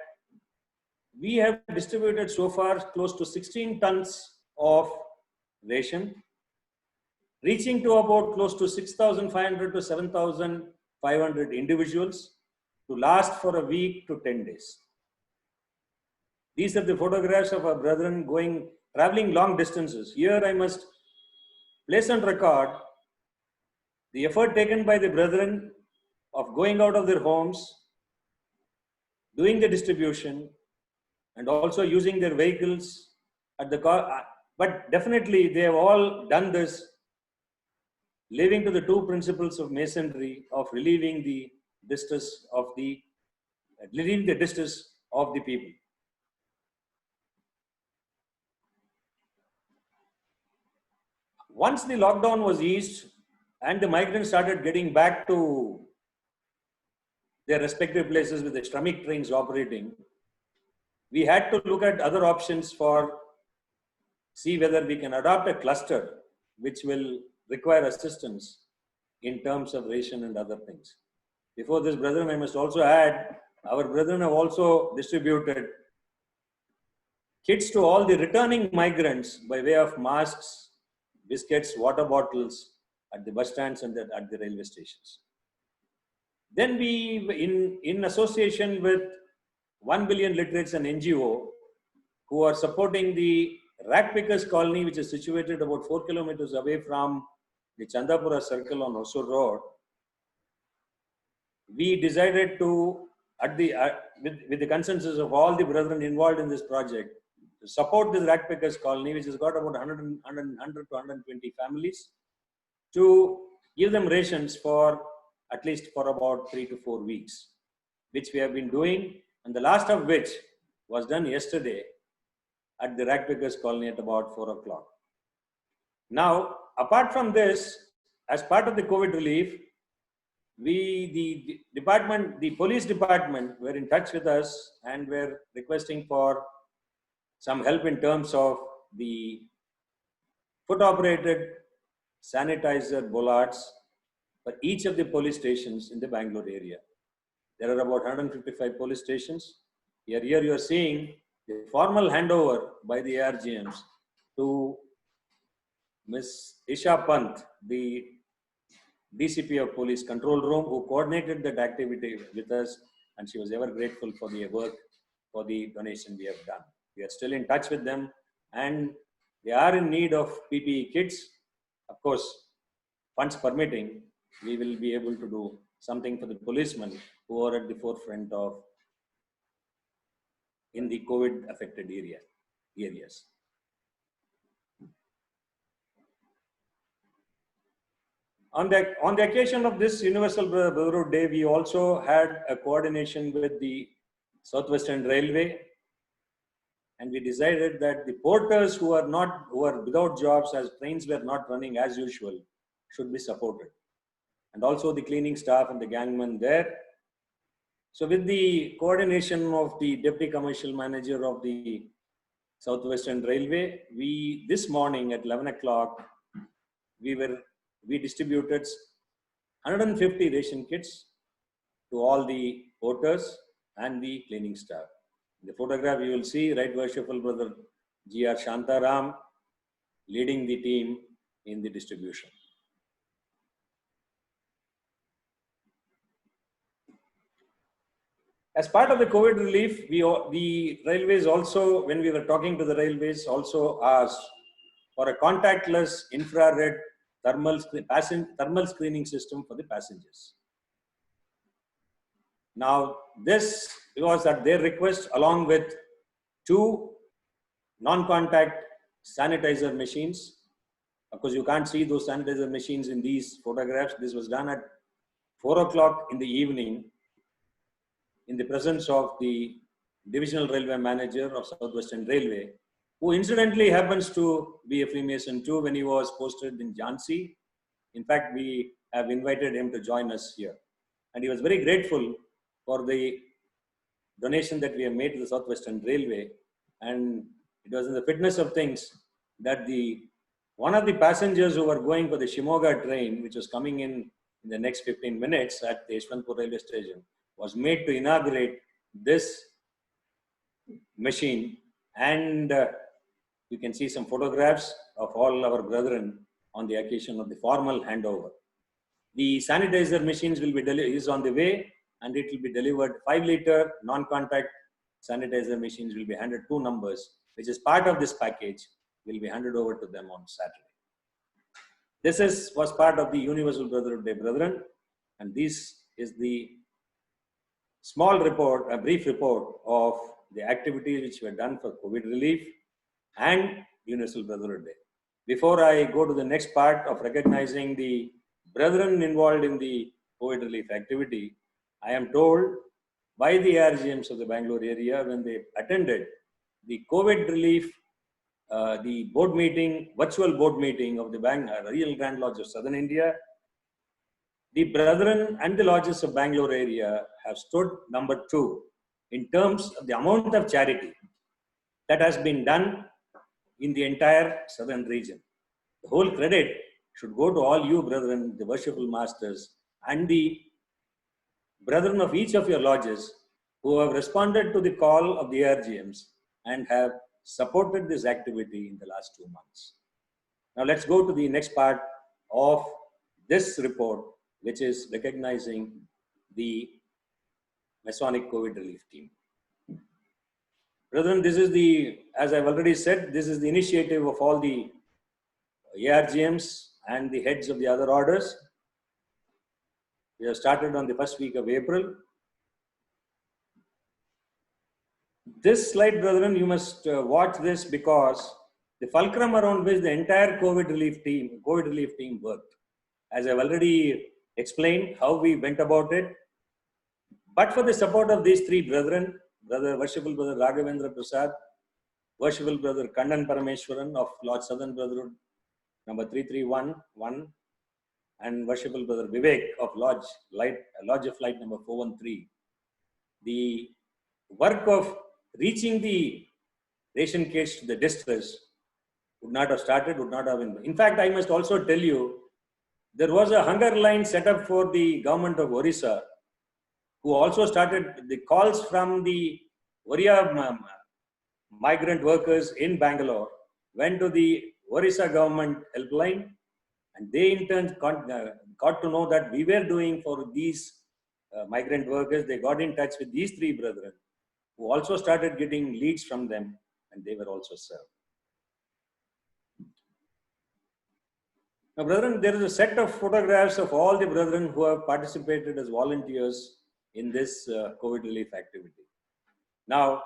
we have distributed so far close to 16 tons of ration reaching to about close to 6,500 to 7,500 individuals to last for a week to 10 days. These are the photographs of our brethren traveling long distances. Here I must place on record the effort taken by the brethren of going out of their homes, doing the distribution, and also using their vehicles at the car. But definitely they have all done this living to the two principles of masonry of relieving the distress of the people. Once the lockdown was eased and the migrants started getting back to their respective places with the Shramik trains operating, we had to look at other options for see whether we can adopt a cluster which will require assistance in terms of ration and other things. Before this, brethren, I must also add, our brethren have also distributed kits to all the returning migrants by way of masks, biscuits, water bottles at the bus stands and at the railway stations. Then we, in association with 1 Billion Literates, an NGO, who are supporting the Rack Pickers Colony, which is situated about 4 kilometers away from the Chandapura Circle on Hosur Road, we decided to, with the consensus of all the brethren involved in this project, to support this Rack Pickers Colony, which has got about 100 to 120 families, to give them rations for at least for about 3 to 4 weeks, which we have been doing, and the last of which was done yesterday at the Rack Pickers Colony at about 4 o'clock. Now, apart from this, as part of the COVID relief, the police department were in touch with us and were requesting for some help in terms of the foot-operated sanitizer bollards for each of the police stations in the Bangalore area. There are about 155 police stations. Here you are seeing the formal handover by the ARGMs to Ms. Isha Pant, the DCP of Police Control Room, who coordinated that activity with us, and she was ever grateful for the work, for the donation we have done. We are still in touch with them, and they are in need of PPE kits. Of course, funds permitting, we will be able to do something for the policemen who are at the forefront of in the COVID affected areas. On the occasion of this Universal Brotherhood Day, we also had a coordination with the Southwestern Railway, and we decided that the porters who are without jobs, as trains were not running as usual, should be supported, and also the cleaning staff and the gangmen there. So with the coordination of the Deputy Commercial Manager of the Southwestern Railway, this morning at 11 o'clock, we distributed 150 ration kits to all the porters and the cleaning staff. In the photograph, you will see Right Worshipful Brother G.R. Shantaram leading the team in the distribution. As part of the COVID relief, the railways also, when we were talking to the railways, also asked for a contactless infrared thermal screening system for the passengers. Now, this was at their request, along with 2 non-contact sanitizer machines. Of course, you can't see those sanitizer machines in these photographs. This was done at 4 o'clock in the evening in the presence of the Divisional Railway Manager of Southwestern Railway, who incidentally happens to be a Freemason too when he was posted in Jhansi. In fact, we have invited him to join us here. And he was very grateful for the donation that we have made to the Southwestern Railway. And it was in the fitness of things that one of the passengers who were going for the Shimoga train, which was coming in the next 15 minutes at the Yeshwanthpur railway station, was made to inaugurate this machine. And you can see some photographs of all our brethren on the occasion of the formal handover. The sanitizer machines will be is on the way, and it will be delivered. 5-liter non-contact sanitizer machines will be handed 2 numbers, which is part of this package, will be handed over to them on Saturday. This was part of the Universal Brotherhood Day, brethren, and this is the small report, a brief report of the activities which were done for COVID relief and Universal Brotherhood Day. Before I go to the next part of recognizing the brethren involved in the COVID relief activity, I am told by the RGMs of the Bangalore area when they attended the COVID relief, the board meeting, virtual board meeting of the Real Grand Lodge of Southern India, the brethren and the lodges of Bangalore area have stood number 2 in terms of the amount of charity that has been done in the entire southern region. The whole credit should go to all you brethren, the worshipful masters, and the brethren of each of your lodges who have responded to the call of the RGMs and have supported this activity in the last 2 months. Now let's go to the next part of this report, which is recognizing the Masonic COVID relief team. Brethren, this is the, as I've already said, this is the initiative of all the ARGMs and the heads of the other orders. We have started on the first week of April. This slide, brethren, you must watch this because the fulcrum around which the entire COVID relief team worked. As I've already explained how we went about it, but for the support of these 3 brethren, Worshipful Brother Raghavendra Prasad, Worshipful Brother Kannan Parameshwaran of Lodge Southern Brotherhood number 3311, and Worshipful Brother Vivek of Lodge of Light number 413. The work of reaching the ration kits to the distress would not have started, would not have been. In fact, I must also tell you, there was a hunger line set up for the government of Orissa, who also started the calls from the Oriya migrant workers in Bangalore, went to the Orissa government helpline, and they in turn got to know that we were doing for these migrant workers. They got in touch with these 3 brethren, who also started getting leads from them, and they were also served. Now, brethren, there is a set of photographs of all the brethren who have participated as volunteers in this COVID relief activity. Now,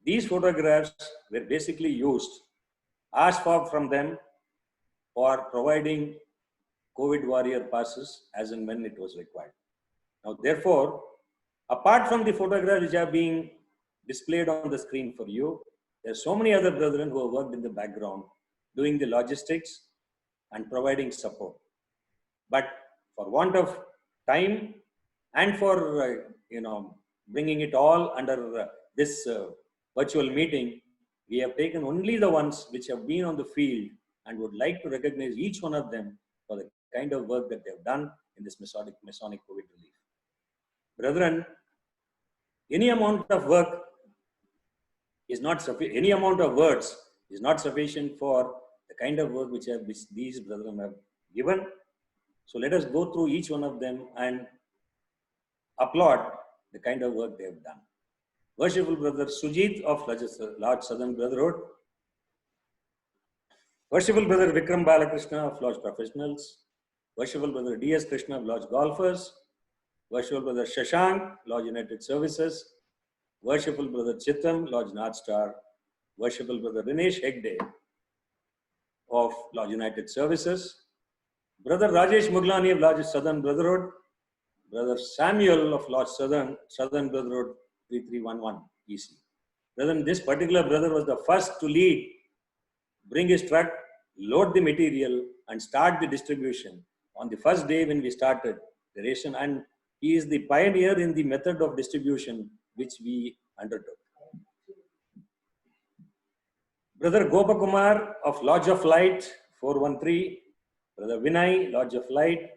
these photographs were basically used, asked for from them for providing COVID warrior passes as and when it was required. Now, therefore, apart from the photographs which are being displayed on the screen for you, there are so many other brethren who have worked in the background doing the logistics and providing support. But for want of time and for bringing it all under this virtual meeting, we have taken only the ones which have been on the field and would like to recognize each one of them for the kind of work that they have done in this Masonic COVID relief. Brethren, any amount of work is not sufficient, any amount of words is not sufficient for the kind of work which these brethren have given. So let us go through each one of them and applaud the kind of work they have done. Worshipful Brother Sujit of Lodge Southern Brotherhood, Worshipful Brother Vikram Balakrishna of Lodge Professionals, Worshipful Brother D.S. Krishna of Lodge Golfers, Worshipful Brother Shashank, Lodge United Services, Worshipful Brother Chittam, Lodge North Star, Worshipful Brother Dinesh Hegde of Lodge United Services, Brother Rajesh Muglani of Lodge Southern Brotherhood, Brother Samuel of Lodge Southern Brotherhood 3311 EC. Brethren, this particular brother was the first to lead, bring his truck, load the material, and start the distribution on the first day when we started the ration. And he is the pioneer in the method of distribution which we undertook. Brother Gopakumar of Lodge of Light 413, Brother Vinay, Lodge of Light,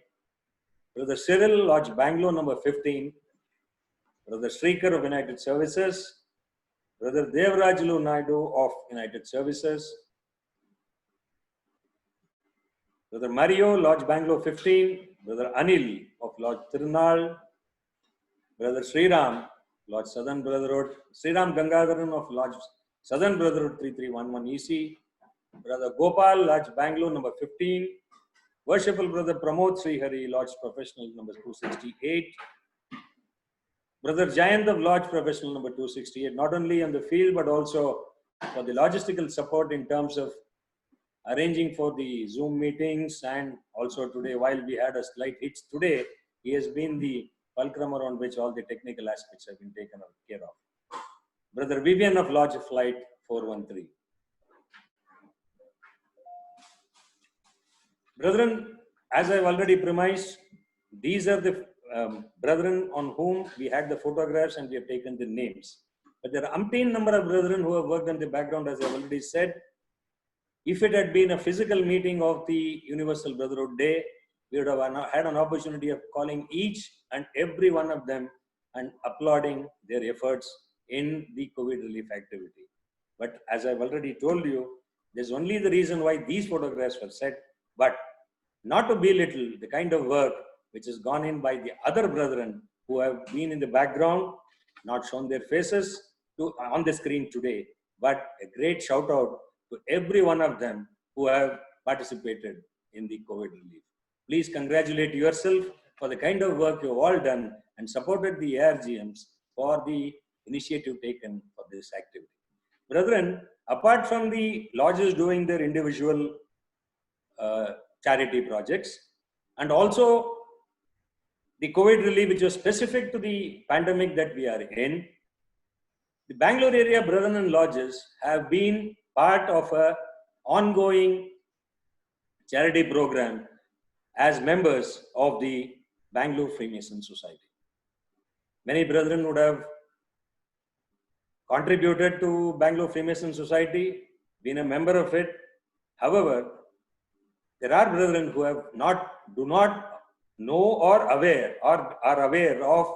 Brother Cyril, Lodge Bangalore number 15, Brother Srikar of United Services, Brother Devrajulu Naidu of United Services, Brother Mario, Lodge Bangalore 15, Brother Anil of Lodge Tirunal, Brother Sriram, Lodge Southern Brotherhood, Sriram Gangadharan of Lodge Southern Brotherhood 3311 EC, Brother Gopal, Lodge Bangalore number 15, Worshipful Brother Pramod Srihari, Lodge Professional number 268, Brother Jayant of Lodge Professional number 268, not only on the field but also for the logistical support in terms of arranging for the Zoom meetings, and also today, while we had a slight hitch today, he has been the fulcrum around which all the technical aspects have been taken care of. Brother Vivian of Lodge Flight 413. Brethren, as I've already premised, these are the brethren on whom we had the photographs and we have taken the names. But there are umpteen number of brethren who have worked in the background, as I've already said. If it had been a physical meeting of the Universal Brotherhood Day, we would have had an opportunity of calling each and every one of them and applauding their efforts in the COVID relief activity. But as I've already told you, there's only the reason why these photographs were set, but not to belittle the kind of work which has gone in by the other brethren who have been in the background, not shown their faces on the screen today, but a great shout out to every one of them who have participated in the COVID relief. Please congratulate yourself for the kind of work you've all done and supported the ARGMs for the initiative taken for this activity. Brethren, apart from the lodges doing their individual charity projects, and also the COVID relief which was specific to the pandemic that we are in, the Bangalore area brethren and lodges have been part of a ongoing charity program as members of the Bangalore Freemason Society. Many brethren would have contributed to Bangalore Freemason Society, been a member of it. However, there are brethren who do not know or are aware of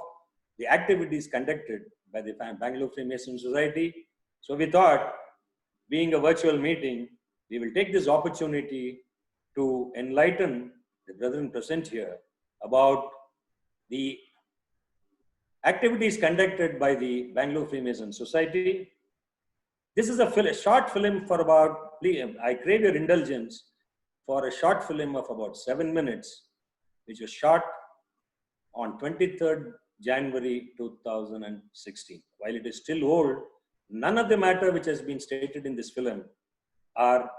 the activities conducted by the Bangalore Freemason Society. So we thought, being a virtual meeting, we will take this opportunity to enlighten the brethren present here about the activities conducted by the Bangalore Freemason Society. This is a short film for about, I crave your indulgence for a short film of about 7 minutes, which was shot on 23rd January 2016. While it is still old, none of the matter which has been stated in this film are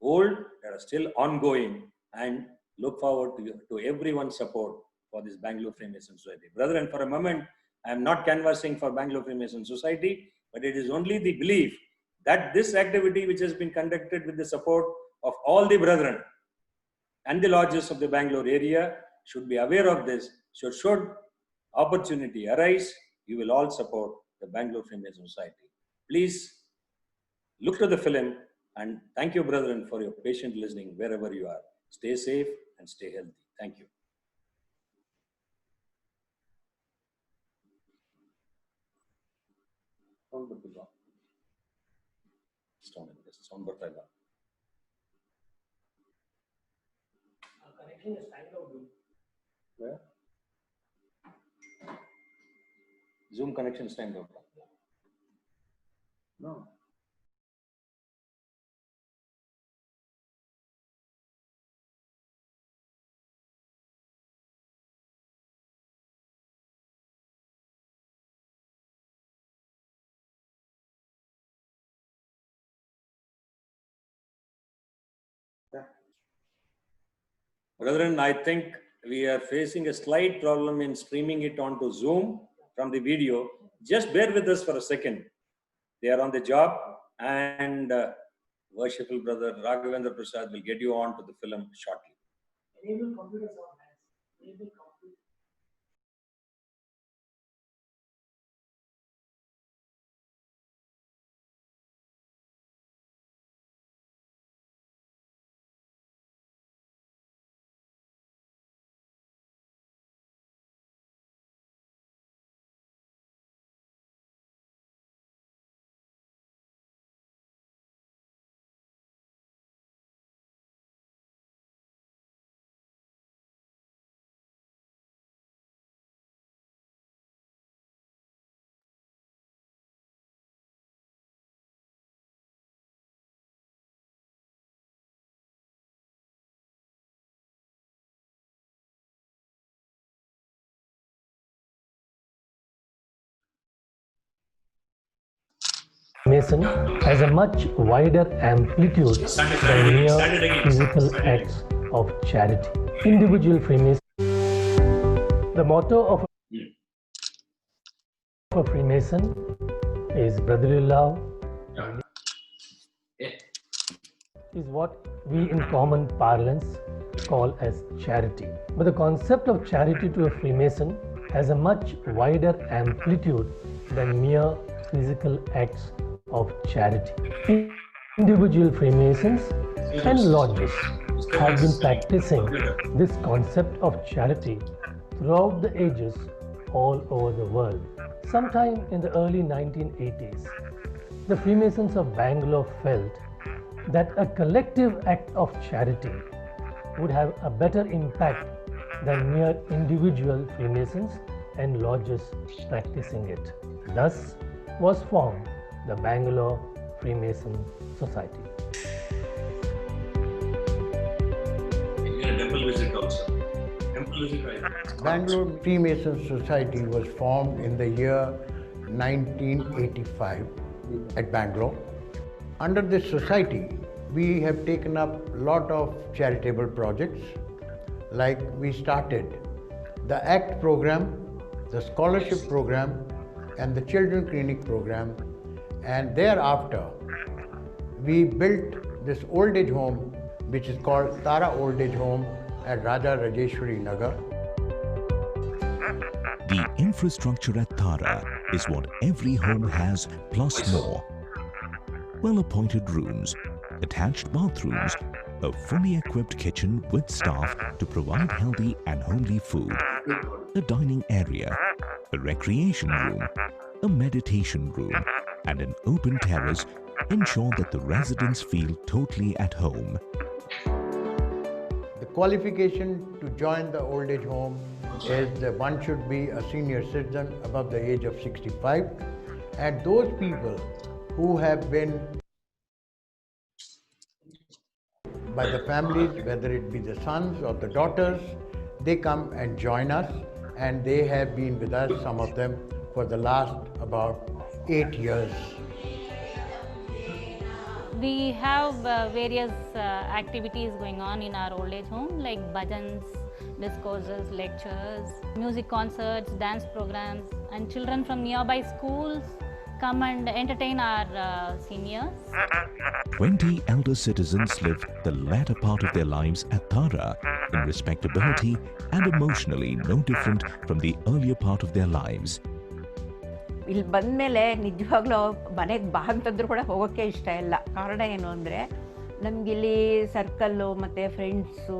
old, they are still ongoing, and look forward to everyone's support for this Bangalore Freemason Society. Brethren, for a moment, I am not canvassing for Bangalore Freemason Society, but it is only the belief that this activity which has been conducted with the support of all the brethren and the lodges of the Bangalore area should be aware of this. So should opportunity arise, you will all support the Bangalore Freemason Society. Please look to the film, and thank you, brethren, for your patient listening wherever you are. Stay safe and stay healthy. Thank you. Sound ಬರ್ತಾ ಇಲ್ಲ. Connection is timed out. Where? Zoom connection is timed out. No. Brethren, I think we are facing a slight problem in streaming it onto Zoom from the video. Just bear with us for a second. They are on the job, and worshipful brother Raghavendra Prasad will get you on to the film shortly. Enable computers on hands. Enable Freemason has a much wider amplitude than mere physical acts of charity. Individual Freemason. The motto of a Freemason is brotherly love, is what we in common parlance call as charity. But the concept of charity to a Freemason has a much wider amplitude than mere physical acts of charity. Individual Freemasons and lodges have been practicing this concept of charity throughout the ages all over the world. Sometime in the early 1980s, the Freemasons of Bangalore felt that a collective act of charity would have a better impact than mere individual Freemasons and lodges practicing it. Thus was formed the Bangalore Freemason Society. Temple visit also. Temple visit, right? Bangalore Freemason Society was formed in the year 1985 at Bangalore. Under this society, we have taken up a lot of charitable projects. Like we started the ACT program, the scholarship program, and the children clinic program. And thereafter, we built this old age home, which is called Tara Old Age Home at Raja Rajeshwari Nagar. The infrastructure at Tara is what every home has plus more. Well-appointed rooms, attached bathrooms, a fully equipped kitchen with staff to provide healthy and homely food, a dining area, a recreation room, a meditation room, and an open terrace ensure that the residents feel totally at home. The qualification to join the old age home is that one should be a senior citizen above the age of 65, and those people who have been by the families, whether it be the sons or the daughters, they come and join us, and they have been with us, some of them, for the last about 8 years. We have various activities going on in our old age home, like bhajans, discourses, lectures, music concerts, dance programs, and children from nearby schools come and entertain our seniors. 20 elder citizens live the latter part of their lives at Tara in respectability and emotionally no different from the earlier part of their lives. ಇಲ್ಲಿ ಬಂದಮೇಲೆ ನಿಜವಾಗ್ಲೂ ಮನೆಗೆ ಬಾ ಅಂತಂದ್ರೂ ಕೂಡ ಹೋಗೋಕ್ಕೆ ಇಷ್ಟ ಇಲ್ಲ. ಕಾರಣ ಏನು ಅಂದರೆ ನಮಗಿಲ್ಲಿ ಸರ್ಕಲ್ಲು ಮತ್ತು ಫ್ರೆಂಡ್ಸು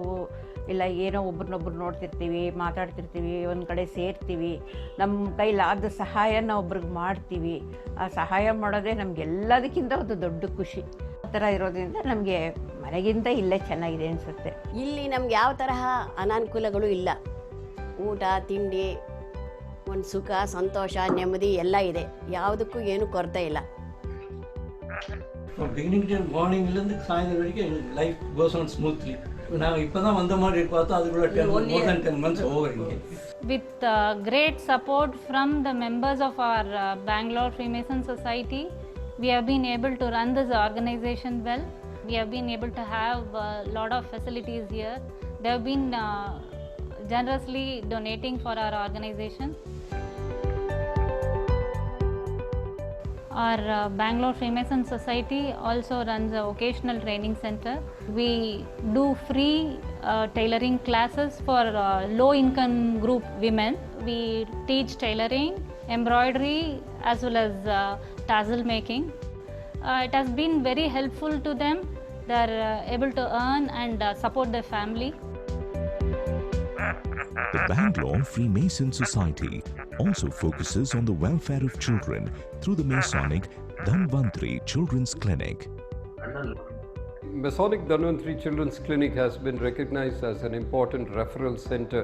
ಇಲ್ಲ ಏನೋ ಒಬ್ರನ್ನೊಬ್ರು ನೋಡ್ತಿರ್ತೀವಿ, ಮಾತಾಡ್ತಿರ್ತೀವಿ, ಒಂದು ಕಡೆ ಸೇರ್ತೀವಿ, ನಮ್ಮ ಕೈಲಾದ ಸಹಾಯನ ಒಬ್ರಿಗೆ ಮಾಡ್ತೀವಿ. ಆ ಸಹಾಯ ಮಾಡೋದೇ ನಮಗೆಲ್ಲದಕ್ಕಿಂತ ಒಂದು ದೊಡ್ಡ ಖುಷಿ. ಆ ಥರ ಇರೋದ್ರಿಂದ ನಮಗೆ ಮನೆಗಿಂತ ಇಲ್ಲೇ ಚೆನ್ನಾಗಿದೆ ಅನಿಸುತ್ತೆ. ಇಲ್ಲಿ ನಮ್ಗೆ ಯಾವ ತರಹ ಅನಾನುಕೂಲಗಳು ಇಲ್ಲ. ಊಟ ತಿಂಡಿ ಒಂದು ಸುಖ ಸಂತೋಷ ನೆಮ್ಮದಿ ಎಲ್ಲ ಇದೆ. ಯಾವುದಕ್ಕೂ ಏನು ಕೊರತೆ ಇಲ್ಲ. beginning to morning illandu saayandram varike life goes on smoothly. ನಾವು ಇಪ್ಪದ ಒಂದು ಮಾಡಿ ಇಟ್ಕೊಳ್ತಾ ಅದು ಕೂಡ more than 10 months over inge. With great support from the members of our Bangalore Freemason Society, we have been able to run this organization well. We have been able to have a lot of facilities here. They have been generously donating for our organization. Our Bangalore Freemason Society also runs a vocational training center. We do free tailoring classes for low-income group women. We teach tailoring, embroidery as well as tassel making. It has been very helpful to them. They are able to earn and support their family. The Bangalore Freemason Society also focuses on the welfare of children through the Masonic Dhanvantri Children's Clinic. Masonic Dhanvantri Children's Clinic has been recognized as an important referral center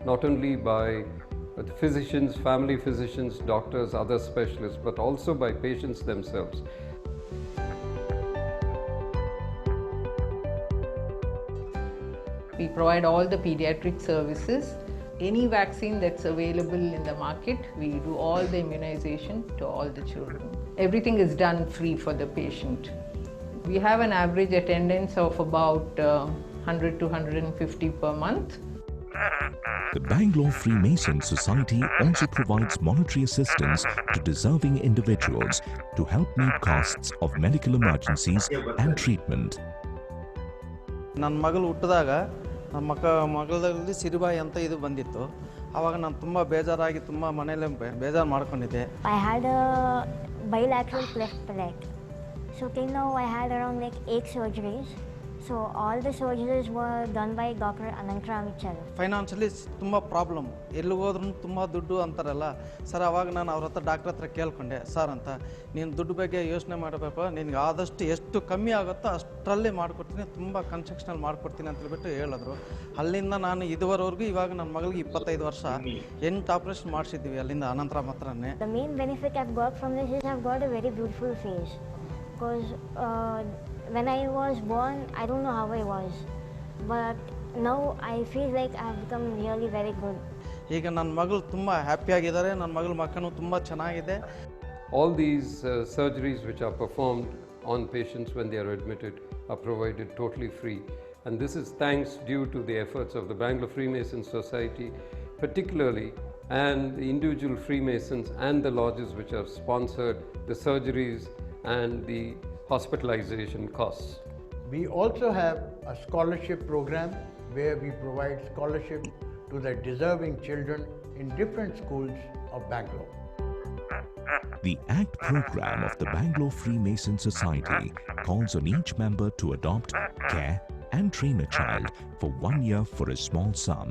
not only by physicians, family physicians, doctors, other specialists, but also by patients themselves. We provide all the pediatric services. Any vaccine that's available in the market, we do all the immunization to all the children. everything is done free for the patient. We have an average attendance of about 100 to 150 per month. The Bangalore Freemason Society also provides monetary assistance to deserving individuals to help meet costs of medical emergencies and treatment. ನನ್ನ ಮಗಳು ಹುಟ್ಟಿದಾಗ ನಮ್ಮ ಮಗಳಲ್ಲಿ ಸಿರಿಬಾಯಿ ಅಂತ ಇದು ಬಂದಿತ್ತು. ಆವಾಗ ನಾನು ತುಂಬ ಬೇಜಾರಾಗಿ ತುಂಬ ಮನೆಯಲ್ಲೇ ಬೇಜಾರು ಮಾಡ್ಕೊಂಡಿದ್ದೆ. I had a bilateral cleft palate. So till now I had around like 8 surgeries. So all the surgeries were done by Dr. Anantram itself. Financially ತುಂಬ ಪ್ರಾಬ್ಲಮ್, ಎಲ್ಲಿಗೆ ಹೋದ್ರೂ ತುಂಬ ದುಡ್ಡು ಅಂತಾರಲ್ಲ ಸರ್. ಅವಾಗ ನಾನು ಅವ್ರ ಹತ್ರ ಡಾಕ್ಟ್ರ್ ಹತ್ರ ಕೇಳ್ಕೊಂಡೆ, ಸರ್ ಅಂತ ನೀನು ದುಡ್ಡು ಬಗ್ಗೆ ಯೋಚನೆ ಮಾಡಬೇಕು, ನಿನ್ಗೆ ಆದಷ್ಟು ಎಷ್ಟು ಕಮ್ಮಿ ಆಗುತ್ತೋ ಅಷ್ಟರಲ್ಲಿ ಮಾಡಿಕೊಡ್ತೀನಿ, ತುಂಬ ಕನ್ಸ್ಟ್ರಕ್ಷನಲ್ಲಿ ಮಾಡಿಕೊಡ್ತೀನಿ ಅಂತ ಹೇಳ್ಬಿಟ್ಟು ಹೇಳಿದ್ರು. ಅಲ್ಲಿಂದ ನಾನು ಇದುವರೆವರೆಗೂ ಇವಾಗ ನನ್ನ ಮಗಳಿಗೆ 25 ವರ್ಷ 8 ಆಪ್ರೇಷನ್ ಮಾಡಿಸಿದ್ವಿ ಅಲ್ಲಿಂದ ಅನಂತರಾಮ್ ಹತ್ರನೇ. The main benefit I've got from this is I've got a very beautiful face. Because when I was born, I don't know how I was, but now I feel like I've become really very good. ಈಗ ನನ್ನ ಮಗಳು ತುಂಬ ಹ್ಯಾಪಿಯಾಗಿದ್ದಾರೆ, ನನ್ನ ಮಗಳ ಮಕ್ಕಳು ತುಂಬ ಚೆನ್ನಾಗಿದೆ. All these surgeries which are performed on patients when they are admitted are provided totally free, and this is thanks due to the efforts of the Bangalore Freemason Society particularly, and the individual Freemasons and the lodges which have sponsored the surgeries and the hospitalization costs. We also have a scholarship program where we provide scholarship to the deserving children in different schools of Bangalore. The ACT program of the Bangalore Freemason Society calls on each member to adopt, care and train a child for 1 year for a small sum.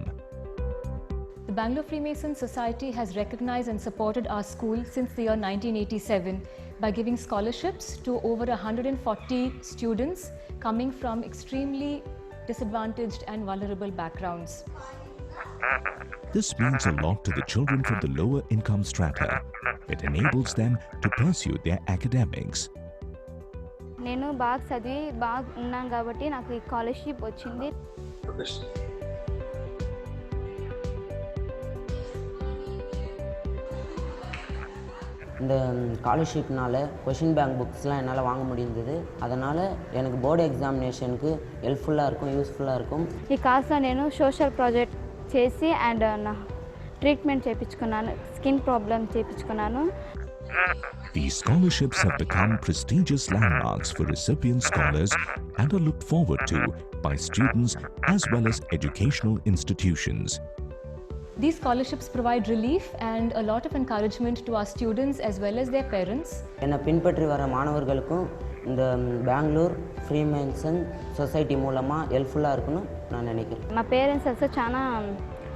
The Bangalore Freemason Society has recognized and supported our school since the year 1987 by giving scholarships to over 140 students coming from extremely disadvantaged and vulnerable backgrounds. This means a lot to the children from the lower income strata. It enables them to pursue their academics. నేను బాగా చదివి బాగా ఉన్నాను కాబట్టి నాకు ఈ scholarship వచ్చింది. இந்த ஸ்காலர்ஷிப்னால் கொஷின் பேங்க் புக்ஸ்லாம் என்னால் வாங்க முடிந்தது. அதனால் எனக்கு போர்டு எக்ஸாமினேஷனுக்கு ஹெல்ப்ஃபுல்லாக இருக்கும், யூஸ்ஃபுல்லாக இருக்கும். ఈ కాస్త నేను సోషల్ ప్రాజెక్ట్ చేసి అండ్ నా ట్రీట్మెంట్ చేయించుకున్నాను, స్కిన్ ప్రాబ్లం చేయించుకున్నాను. These scholarships have become prestigious landmarks for recipient scholars and are looked forward to by students as well as educational institutions. These scholarships provide relief and a lot of encouragement to our students as well as their parents. என்னை பின்பற்றி வர மாணவர்களுக்கும் இந்த Bangalore freemason society மூலமாக ஹெல்ப்ஃபுல்லாக இருக்குன்னு நான் நினைக்கிறேன். మా పేరెంట్స్ అసలు చాలా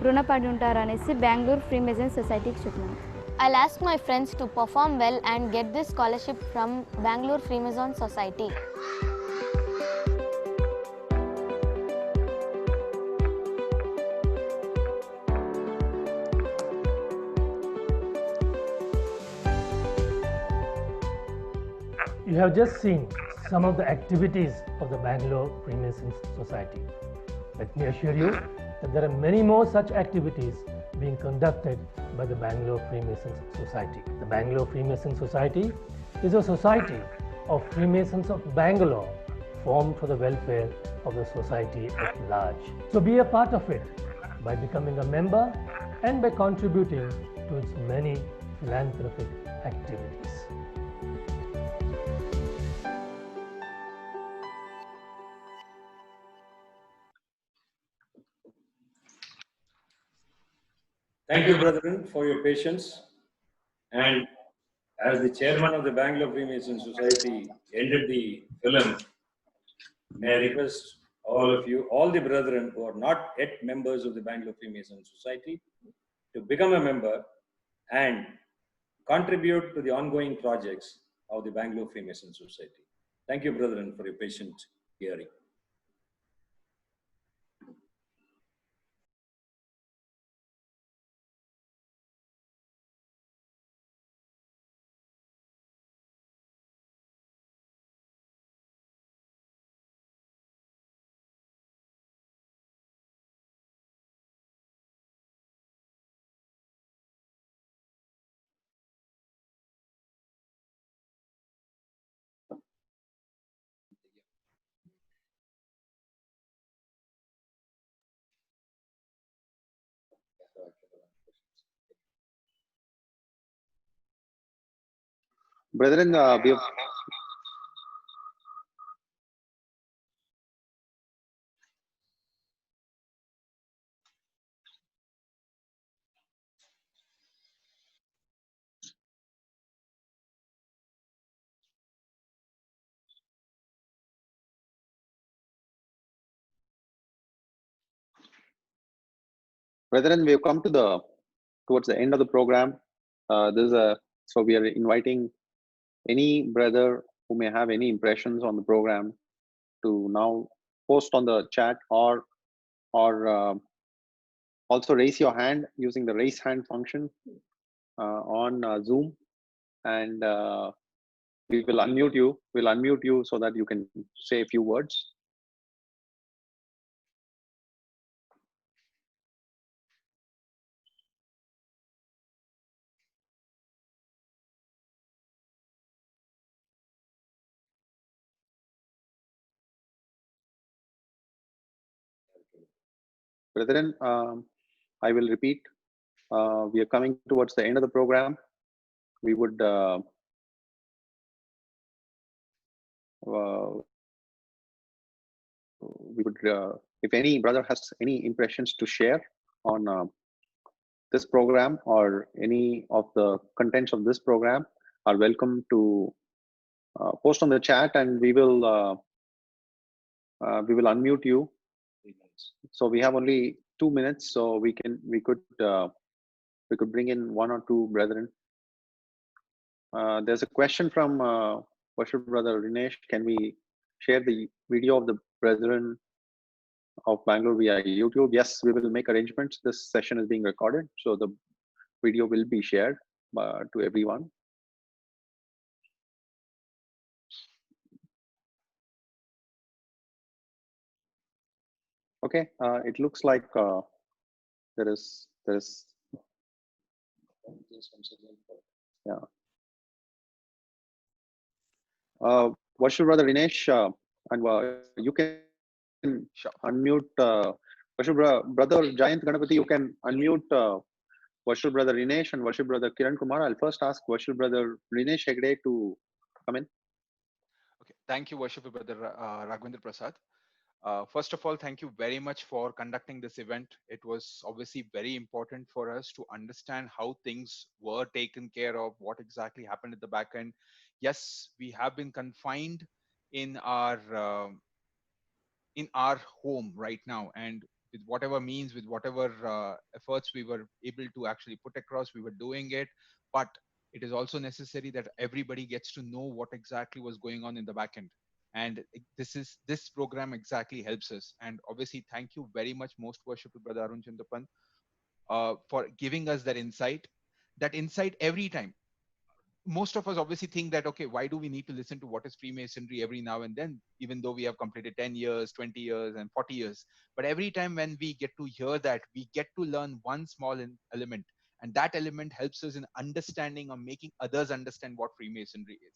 రుణపడి ఉంటారు అనేసి బెంగళూరు ఫ్రీమేసన్ సొసైటీకి చెప్పాను. I'll ask my friends to perform well and get this scholarship from Bangalore Freemason Society. You have just seen some of the activities of the Bangalore Freemasons Society. Let me assure you that there are many more such activities being conducted by the Bangalore Freemasons Society. The Bangalore Freemason Society is a society of Freemasons of Bangalore formed for the welfare of the society at large. So be a part of it by becoming a member and by contributing to its many philanthropic activities. Thank you, brethren, for your patience. And as the chairman of the Bangalore Freemason Society ended the film, may I request all of you, all the brethren who are not yet members of the Bangalore Freemason Society, to become a member and contribute to the ongoing projects of the Bangalore Freemason Society. Thank you, brethren, for your patient hearing. Brethren, we have Brethren, we have come to towards the end of the program. So we are inviting any brother who may have any impressions on the program to now post on the chat or also raise your hand using the raise hand function on Zoom, and we will unmute you. We'll unmute you so that you can say a few words. Brethren, I will repeat. We are coming towards the end of the program. We would if any brother has any impressions to share on this program or any of the contents of this program, are welcome to post on the chat, and we will unmute you. So we have only 2 minutes, so we could bring in 1 or 2 brethren. There's a question from Worship Brother Rinesh. Can we share the video of the brethren of Bangalore via YouTube? Yes, we will make arrangements. This session is being recorded, so the video will be shared to everyone. Okay, it looks like there is yeah. Worship Brother Rinesh, and you can unmute Worship Brother Jayant Ganapati. You can unmute Worship Brother Rinesh and Worship Brother Kiran Kumar. I'll first ask Worship Brother Rinesh Hegde to come in. Okay, thank you, Worship Brother Raghavendra Prasad. First of all, thank you very much for conducting this event. It was obviously very important for us to understand how things were taken care of, what exactly happened at the back end. Yes, we have been confined in our home right now, and with whatever means, with whatever efforts we were able to actually put across, we were doing it. But it is also necessary that everybody gets to know what exactly was going on in the back end. And this program exactly helps us. And obviously, thank you very much, Most Worshipful Brother Arun Chandapan, for giving us that insight. That insight every time. Most of us obviously think that, okay, why do we need to listen to what is Freemasonry every now and then, even though we have completed 10 years, 20 years, and 40 years. But every time when we get to hear that, we get to learn one small element. And that element helps us in understanding or making others understand what Freemasonry is.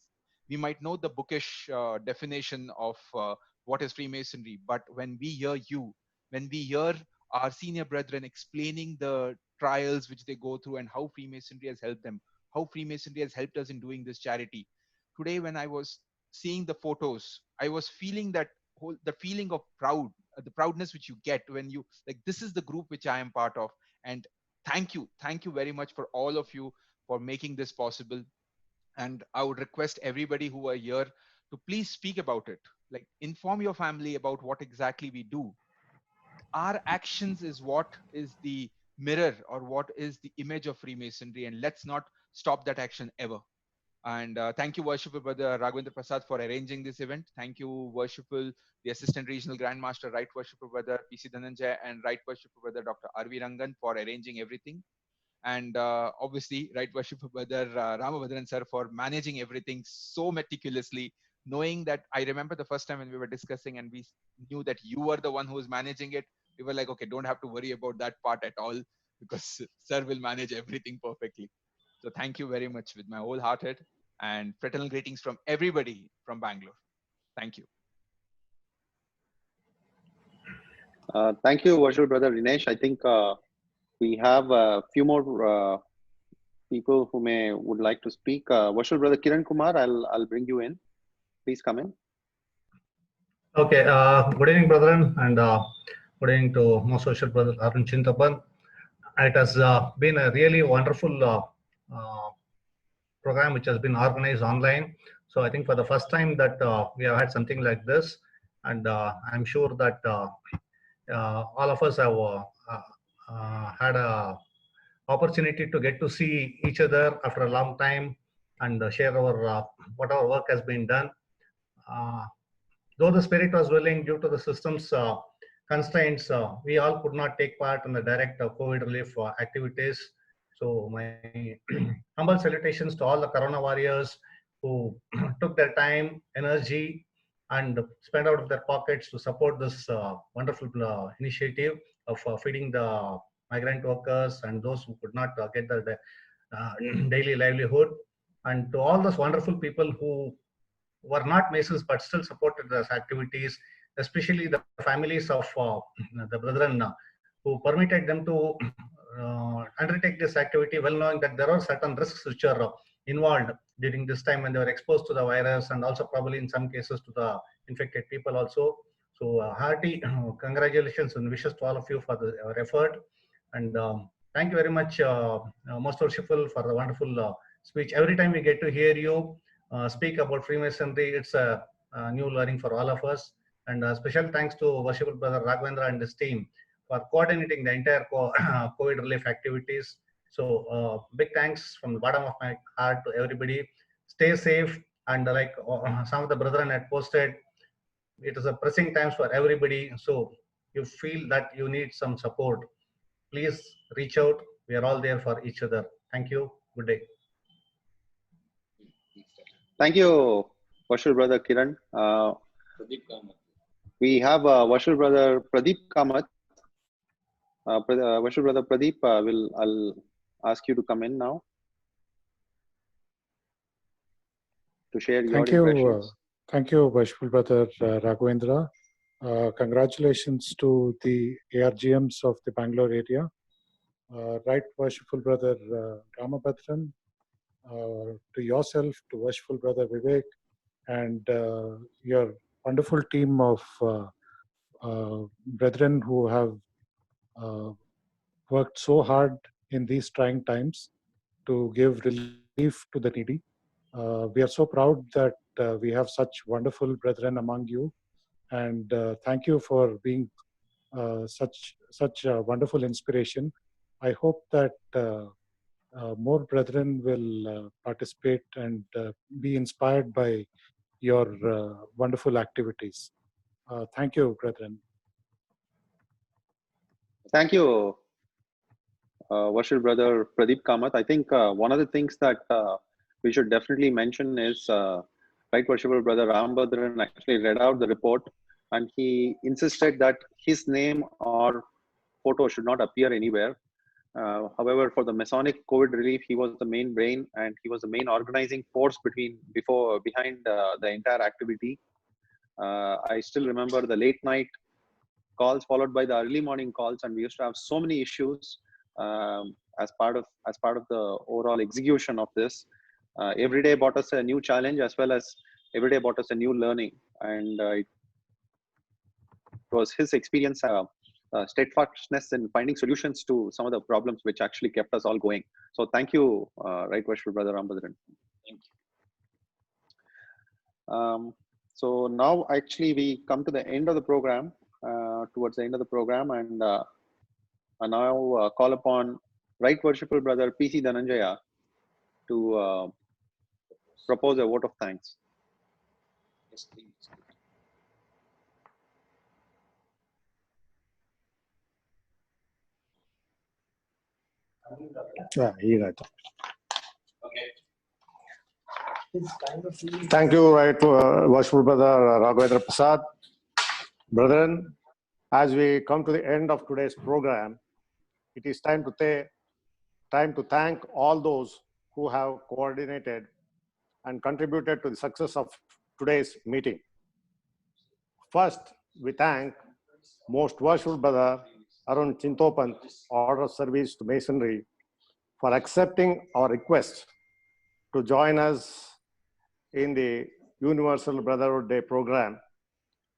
We might know the bookish definition of what is Freemasonry, but when we hear you, when we hear our senior brethren explaining the trials which they go through and how Freemasonry has helped them, how Freemasonry has helped us in doing this charity. Today, when I was seeing the photos, I was feeling the feeling of the proudness which you get when you, like, this is the group which I am part of. And thank you very much for all of you for making this possible. And I would request everybody who are here to please speak about it. Like, inform your family about what exactly we do. Our actions is what is the mirror or what is the image of Freemasonry, and let's not stop that action ever. And thank you, Worshipful Brother Raghavendra Prasad, for arranging this event. Thank you, Worshipful, the Assistant Regional Grandmaster, Right Worshipful Brother PC Dhananjay, and Right Worshipful Brother Dr. R.V. Rangan for arranging everything. And obviously, Right Worshipful Brother Ramabhadran sir for managing everything so meticulously, knowing that I remember the first time when we were discussing and we knew that you were the one who was managing it. We were like, okay, don't have to worry about that part at all because sir will manage everything perfectly. So thank you very much with my wholehearted and fraternal greetings from everybody from Bangalore. Thank you. Thank you, Worshipful Brother Rinesh. I think we have a few more people who would like to speak. Worshipful Brother Kiran Kumar, I'll bring you in. Please come in. Okay. Good evening, brethren, and good evening to most social brother Arun Chintapan. It has been a really wonderful program which has been organized online. So I think for the first time that we have had something like this, and I'm sure that all of us have had a opportunity to get to see each other after a long time and share our whatever work has been done. Though the spirit was willing, due to the system's constraints, we all could not take part in the direct COVID relief activities. So my humble salutations to all the Corona warriors who took their time, energy, and spent out of their pockets to support this wonderful initiative of feeding the migrant workers and those who could not get their daily livelihood. And to all those wonderful people who were not Masons but still supported those activities, especially the families of the brethren who permitted them to undertake this activity, well knowing that there are certain risks which are involved during this time when they were exposed to the virus, and also probably in some cases to the infected people also. So hearty congratulations and wishes to all of you for your effort. And thank you very much, Most Worshipful, for the wonderful speech. Every time we get to hear you speak about Freemasonry, it's a new learning for all of us. And special thanks to Worshipful Brother Raghavendra and his team for coordinating the entire COVID relief activities. So big thanks from the bottom of my heart to everybody. Stay safe, and like some of the brethren had posted, it is a pressing times for everybody. So you feel that you need some support, please reach out. We are all there for each other. Thank you. Good day. Thank you, Worshipful Brother Kiran. We have Worshipful Brother Pradeep Kamath. Worshipful Brother Pradeep, I'll ask you to come in now to share your impressions. Thank you, Worshipful Brother Raghavendra. Congratulations to the ARGMs of the Bangalore area. Right, Worshipful Brother Ramabhadran, to yourself, to Worshipful Brother Vivek, and your wonderful team of brethren who have worked so hard in these trying times to give relief to the needy. We are so proud that we have such wonderful brethren among you, and thank you for being such a wonderful inspiration. I hope that more brethren will participate and be inspired by your wonderful activities. Thank you, brethren. Thank you, Worshipful Brother Pradeep Kamath. I think one of the things that we should definitely mention is, right, Worshipful Brother Ramabhadran actually read out the report, and he insisted that his name or photo should not appear anywhere. However, for the Masonic COVID relief, he was the main brain, and he was the main organizing force behind the entire activity. I still remember the late night calls followed by the early morning calls, and we used to have so many issues as part of the overall execution of this. Every day brought us a new challenge, as well as every day brought us a new learning, and it was his experience, steadfastness in finding solutions to some of the problems which actually kept us all going. So thank you, Right Worshipful Brother Ramabhadran. Thank you. So now actually we come to the end of the program, towards the end of the program, and I now call upon Right Worshipful Brother P.C. Dhananjaya to propose a vote of thanks. Yes, please. Thank you, Right Worshipful Brother Raghavendra Prasad. Brethren, as we come to the end of today's program, it is time to thank all those who have coordinated and contributed to the success of today's meeting. First, we thank Most Worshipful Brother Arun Chintapan, Order of Service to Masonry, for accepting our request to join us in the Universal Brotherhood Day program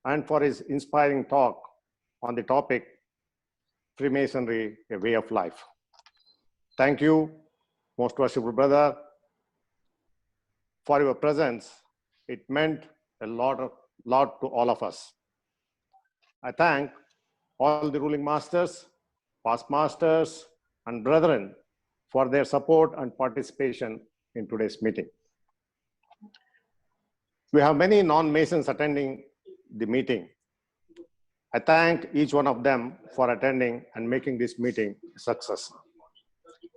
and for his inspiring talk on the topic Freemasonry, a way of life. Thank you, most worshipful brother, for your presence. It meant a lot to all of us. I thank all the ruling masters, past masters, and brethren for their support and participation in today's meeting. We have many non-Masons attending the meeting. I thank each one of them for attending and making this meeting a success.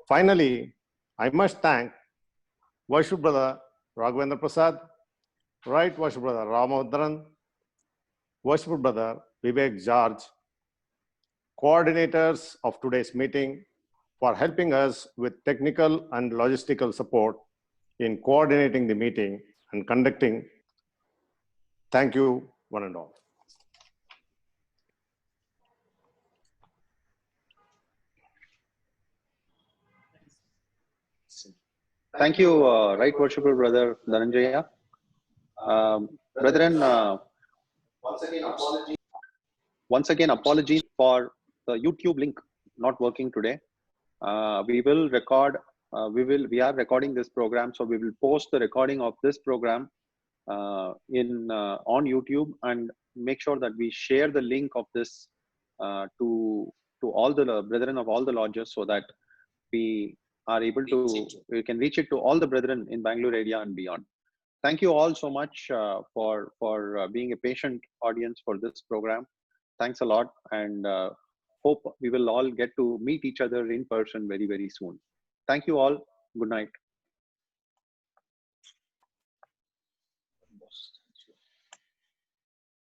Finally, I must thank Worship Brother Raghavendra Prasad, Right Worship Brother Ramadharan, Worship Brother Vivek George, coordinators of today's meeting, for helping us with technical and logistical support in coordinating the meeting and conducting. Thank you, one and all. Thank you, Right Worshipful Brother Dhananjaya. Brethren, once again, apologies for the YouTube link not working today. We will record, we are recording this program, so we will post the recording of this program on YouTube, and make sure that we share the link of this to all the brethren of all the lodges, so that we are able to, we can reach it to all the brethren in Bangalore area and beyond. Thank you all so much for being a patient audience for this program. Thanks a lot, and hope we will all get to meet each other in person very, very soon. Thank you all. Good night.